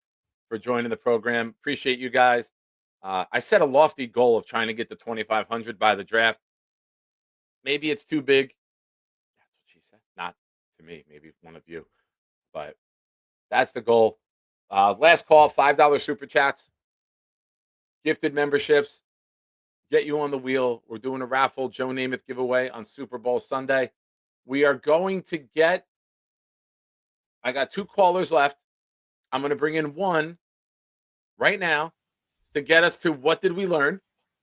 for joining the program. Appreciate you guys. I set a lofty goal of trying to get to 2,500 by the draft. Maybe it's too big. That's what she said. Not to me, maybe one of you. But that's the goal. Last call, $5 super chats, gifted memberships. get you on the wheel. We're doing a raffle, Joe Namath giveaway on Super Bowl Sunday. We are going to get, I got 2 callers left. I'm going to bring in one right now to get us to what did we learn?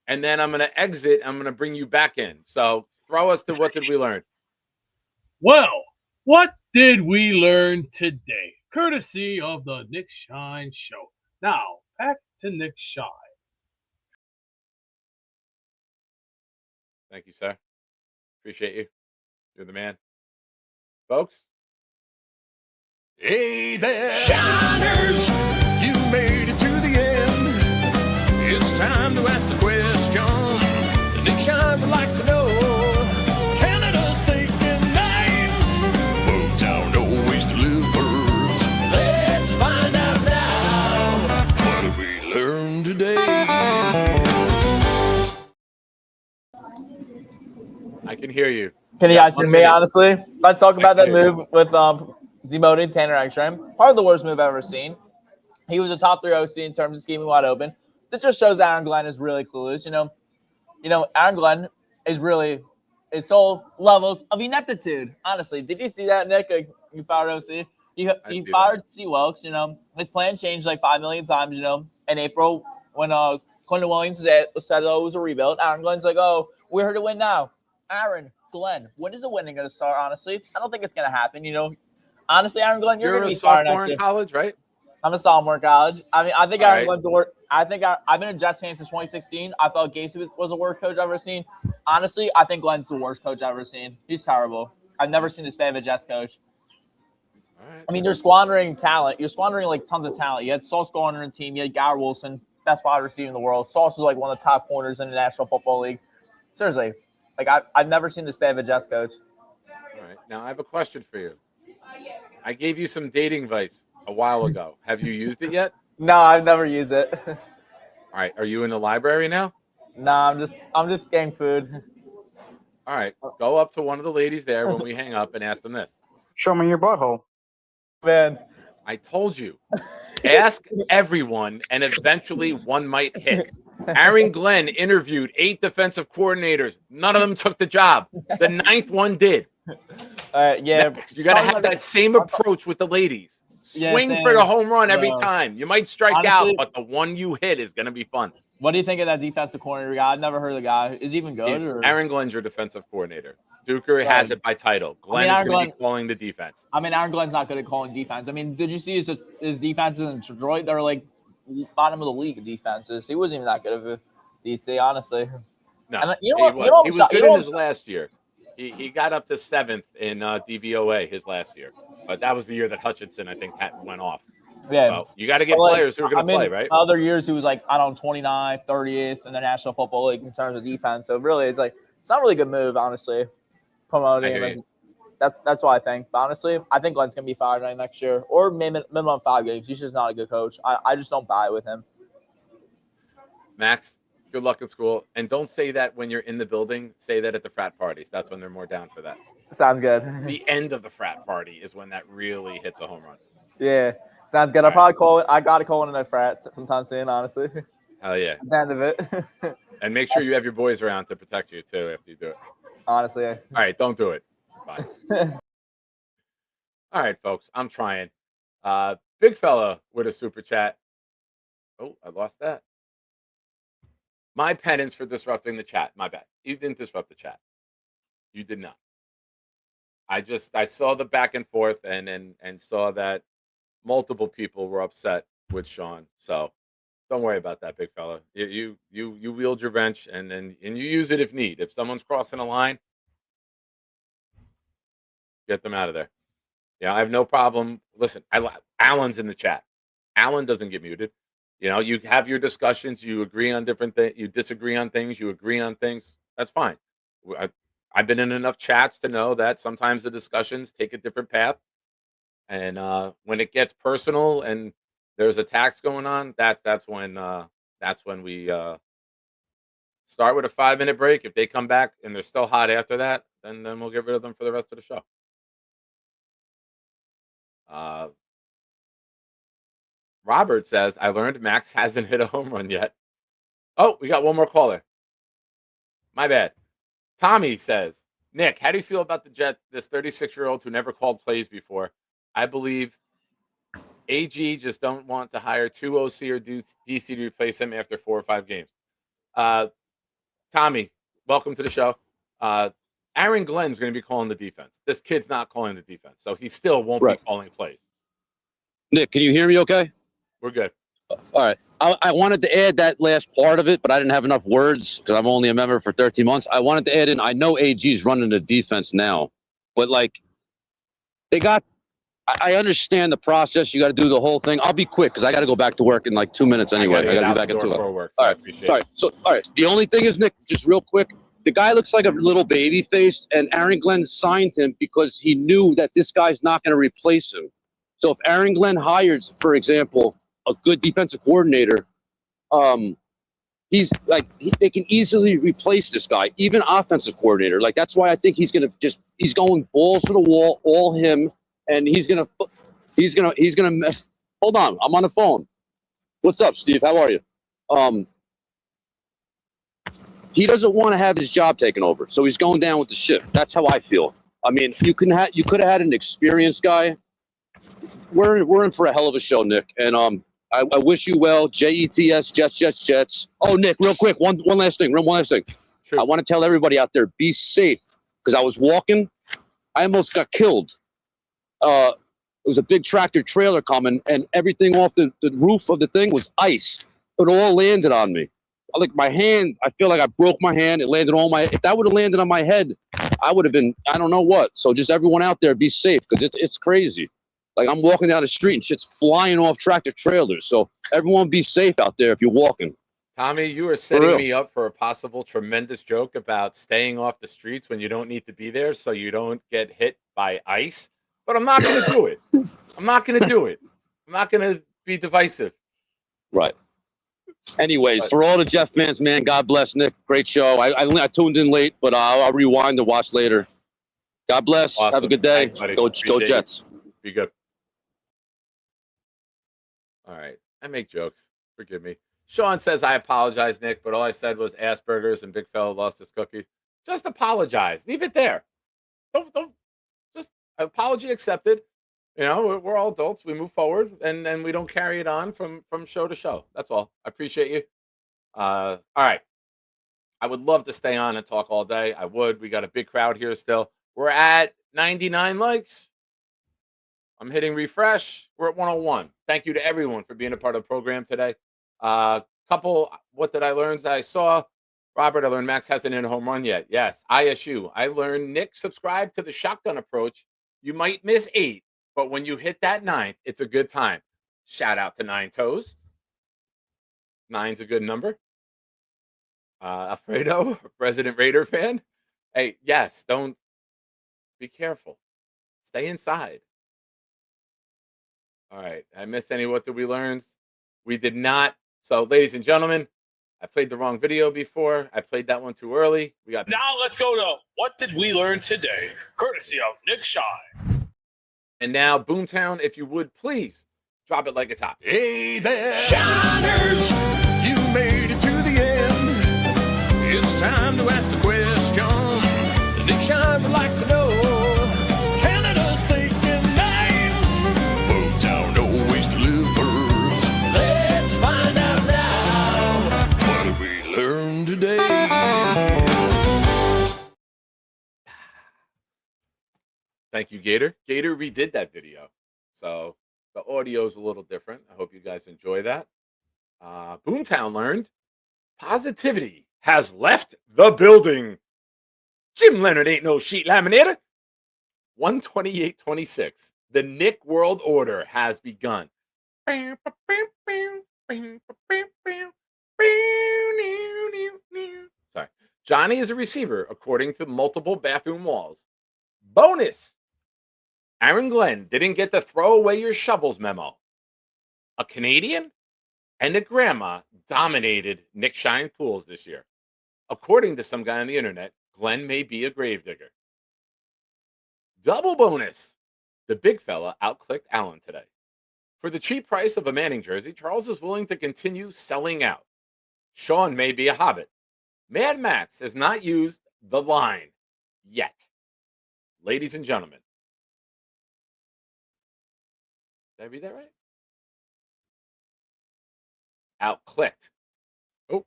And then I'm going to exit. I'm going to bring you back in. So throw us to what did we learn? Well, what did we learn today? Courtesy of the Nick Shine Show. Now, back to Nick Shine. Thank you, sir. Appreciate you. You're the man. Folks? Hey there, Shiners, you made it to the end. It's time to ask the question. Nick Shine would like to know, Canada's taking names, Motown always delivers. Let's find out now, what did we learn today? I can hear you. Can you Yeah, guys hear 1 me, minute. honestly? Let's talk about that can hear you. move with demoting Tanner Ekstrom. Probably the worst move I've ever seen. He was a top 3 OC in terms of scheming wide open. This just shows Aaron Glenn is really clueless. You know, Aaron Glenn is really his soul levels of ineptitude. Honestly, did you see that, Nick? You fired OC. He see fired C. Wilkes. You know, his plan changed like 5 million times. You know, in April when Quentin Williams said oh, it was a rebuild. Aaron Glenn's like, oh, we're here to win now. Aaron Glenn, when is the winning going to start? Honestly, I don't think it's going to happen. You know, honestly, Aaron Glenn, you're You're going to a be fired sophomore next in year. college, right? I'm a sophomore in college. I mean, I think All Aaron right. Glenn's the worst. I've been a Jets fan since 2016. I thought Gacy was the worst coach I've ever seen. Honestly, I think Glenn's the worst coach I've ever seen. He's terrible. I've never seen this bad of a Jets coach. All right. I mean, you're squandering talent. You're squandering like tons of talent. You had Sauce Gardner in the team. You had Garrett Wilson, best wide receiver in the world. Sauce was like one of the top corners in the National Football League. Seriously, like I've never seen this bad of a Jets coach. All right. Now I have a question for you. I gave you some dating advice a while ago. Have you used it yet? No, I've never used it. All right. Are you in the library now? No, I'm just getting food. All right. Go up to one of the ladies there when we hang up and ask them this. Show me your butthole. Man, I told you. Ask everyone, and eventually one might hit. Aaron Glenn interviewed 8 defensive coordinators. None of them took the job. The 9th one did. Yeah. Next, you got to have that same approach with the ladies. Yeah, Swing same. for the home run every No. time. You might strike Honestly- out, but the one you hit is going to be fun. What do you think of that defensive coordinator guy? I've never heard of the guy. Is he even good? Or? Aaron Glenn's your defensive coordinator. Duker has it by title. Glenn Aaron is going to Glenn- be calling the defense. I mean, Aaron Glenn's not good at calling defense. I mean, did you see his defenses in Detroit? They're like bottom of the league of defenses. He wasn't even that good of a DC, honestly. No, And you know he what- was, you know what he I'm was so- good you know in what his I'm- last year. He got up to 7th in DVOA his last year. But that was the year that Hutchinson, I think, went off. Yeah. So you got to get But, like, players who are going to play, right? Other years, he was like, I don't know, 29th, 30th in the National Football League in terms of defense. So really, it's like, it's not really a good move, honestly, promoting I hear him. you. That's what I think. But honestly, I think Glenn's going to be fired next year or minimum 5 games. He's just not a good coach. I just don't buy it with him. Max, good luck in school. And don't say that when you're in the building. Say that at the frat parties. That's when they're more down for that. Sounds good. The end of the frat party is when that really hits a home run. Yeah, sounds good. I got to call in a frat sometime soon, honestly. Hell yeah. At the end of it. And make sure you have your boys around to protect you, too, after you do it. Honestly. All right, don't do it. Bye. All right, folks, I'm trying. Big fella with a super chat. Oh, I lost that. My penance for disrupting the chat. My bad. You didn't disrupt the chat. You did not. I saw the back and forth and saw that multiple people were upset with Sean. So don't worry about that, big fella. You wield your wrench and you use it if need. If someone's crossing a line, get them out of there. Yeah, I have no problem. Listen, Alan's in the chat. Alan doesn't get muted. You know, you have your discussions. You agree on different things. You disagree on things. You agree on things. That's fine. I've been in enough chats to know that sometimes the discussions take a different path. And when it gets personal and there's attacks going on, that's when we start with a 5-minute break. If they come back and they're still hot after that, then we'll get rid of them for the rest of the show. Robert says, I learned Max hasn't hit a home run yet. Oh, we got one more caller. My bad. Tommy says, Nick, how do you feel about the Jets, this 36-year-old who never called plays before? I believe AG just don't want to hire two OC or DC to replace him after 4 or 5 games. Tommy, welcome to the show. Aaron Glenn's going to be calling the defense. This kid's not calling the defense, so he still won't be calling plays. Nick, can you hear me okay? We're good. All right. I wanted to add that last part of it, but I didn't have enough words because I'm only a member for 13 months. I wanted to add in, I know AG's running the defense now, but like I understand the process. You got to do the whole thing. I'll be quick because I got to go back to work in like 2 minutes anyway. I got to be back at 2 o'clock. Work, all right. All right. So, all right. The only thing is, Nick, just real quick, the guy looks like a little baby face, and Aaron Glenn signed him because he knew that this guy's not going to replace him. So if Aaron Glenn hires, for example, a good defensive coordinator, they can easily replace this guy, even offensive coordinator. Like, that's why I think he's going balls to the wall, all him, and he's gonna mess. Hold on, I'm on the phone. What's up, Steve? How are you? He doesn't want to have his job taken over, so he's going down with the ship. That's how I feel. I mean, you could have had an experienced guy. We're in for a hell of a show, Nick, and I wish you well. JETS, Jets. Oh, Nick, real quick, one last thing. Sure. I want to tell everybody out there, be safe, because I was walking. I almost got killed. It was a big tractor trailer coming, and everything off the roof of the thing was ice. It all landed on me. Like my hand, I feel like I broke my hand. It landed on if that would have landed on my head, I would have been, I don't know what. So just everyone out there, be safe, because it's crazy. Like, I'm walking down the street and shit's flying off tractor trailers. So everyone be safe out there if you're walking. Tommy, you are setting me up for a possible tremendous joke about staying off the streets when you don't need to be there so you don't get hit by ice. But I'm not going to do it. I'm not going to be divisive. Right. Anyways, for all the Jeff fans, man, God bless, Nick. Great show. I tuned in late, but I'll rewind to watch later. God bless. Awesome. Have a good day. Thanks, go Jets. Be good. All right. I make jokes. Forgive me. Sean says, I apologize, Nick, but all I said was Asperger's and Big Fella lost his cookies. Just apologize. Leave it there. Don't just apology accepted. You know, we're all adults. We move forward and we don't carry it on from show to show. That's all. I appreciate you. All right. I would love to stay on and talk all day. I would. We got a big crowd here still. We're at 99 likes. I'm hitting refresh. We're at 101. Thank you to everyone for being a part of the program today. Couple, what did I learn that I saw? Robert, I learned Max hasn't hit a home run yet. Yes. ISU. I learned Nick subscribed to the shotgun approach. You might miss 8, but when you hit that 9th, it's a good time. Shout out to 9 Toes. 9's a good number. Alfredo, President Raider fan. Hey, yes, don't be careful. Stay inside. All right. I missed any what did we learn? We did not. So, ladies and gentlemen, I played the wrong video before. I played that one too early. We got now. Let's go to what did we learn today, courtesy of Nick Shine. And now, Boomtown, if you would please drop it like it's hot. Hey there, Shiners, you made it to the end. It's time to ask the question. The Nick Shine would like to know. Canada's taking names. Boomtown always delivers. Let's find out now. What did we learn today? Thank you, Gator. Gator redid that video. So the audio is a little different. I hope you guys enjoy that. Boomtown learned positivity has left the building. Jim Leonard ain't no sheet laminator. 128-26. The Nick World Order has begun. Sorry. Johnny is a receiver, according to multiple bathroom walls. Bonus. Aaron Glenn didn't get the throw away your shovels memo. A Canadian and a grandma dominated Nick Shine pools this year. According to some guy on the internet, Glenn may be a gravedigger. Double bonus. The big fella outclicked Allen today. For the cheap price of a Manning jersey, Charles is willing to continue selling out. Sean may be a hobbit, Mad Max has not used the line yet. Ladies and gentlemen. Did I read that right? Outclicked. Oh,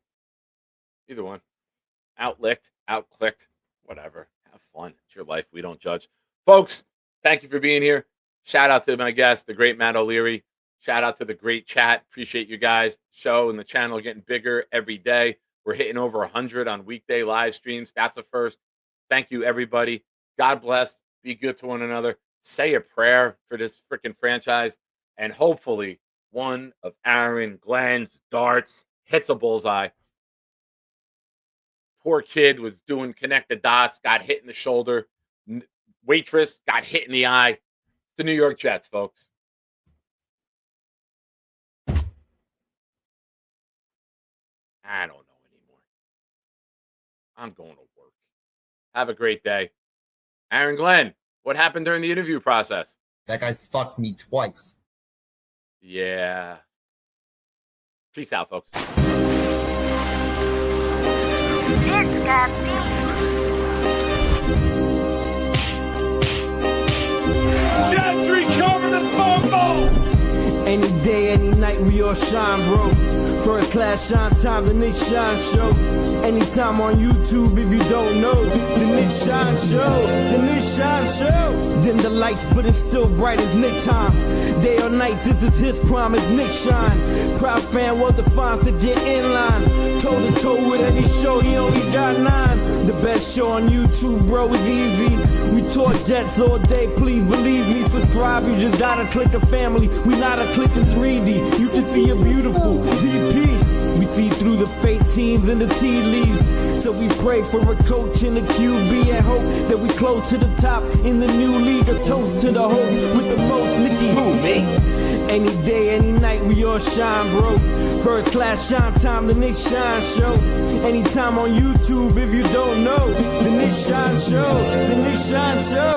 either one. Outlicked, outclicked, whatever. Have fun. It's your life. We don't judge. Folks, thank you for being here. Shout out to my guest, the great Matt O'Leary. Shout out to the great chat. Appreciate you guys. Show and the channel getting bigger every day. We're hitting over 100 on weekday live streams. That's a first. Thank you, everybody. God bless. Be good to one another. Say a prayer for this freaking franchise. And hopefully one of Aaron Glenn's darts hits a bullseye. Poor kid was doing connect the dots, got hit in the shoulder. Waitress got hit in the eye. It's the New York Jets, folks. I don't know anymore. I'm going to work. Have a great day. Aaron Glenn, what happened during the interview process? That guy fucked me twice. Yeah. Peace out, folks. Gentry covered in football. Any day, any night, we all shine, bro. First class shine time, the Nick Shine Show. Anytime on YouTube, if you don't know, the Nick Shine Show, the Nick Shine Show. Dim the lights, but it's still bright as Nick time. Day or night, this is his prime, it's Nick Shine. Proud fan, well defined, to get in line. Toe to toe with any show, he only got 9. The best show on YouTube, bro, is easy. We talk Jets all day, please believe me. Subscribe, you just gotta click the family. We not a click in 3D. You can see a beautiful DP. We see through the fake teams and the tea leaves. So we pray for a coach and a QB and hope that we close to the top in the new league. A toast to the host with the most, Nicky. Who, me? Any day, any night, we all shine, bro. First class shine time, the Nick Shine Show. Anytime on YouTube, if you don't know, the Nick Shine Show, the Nick Shine Show.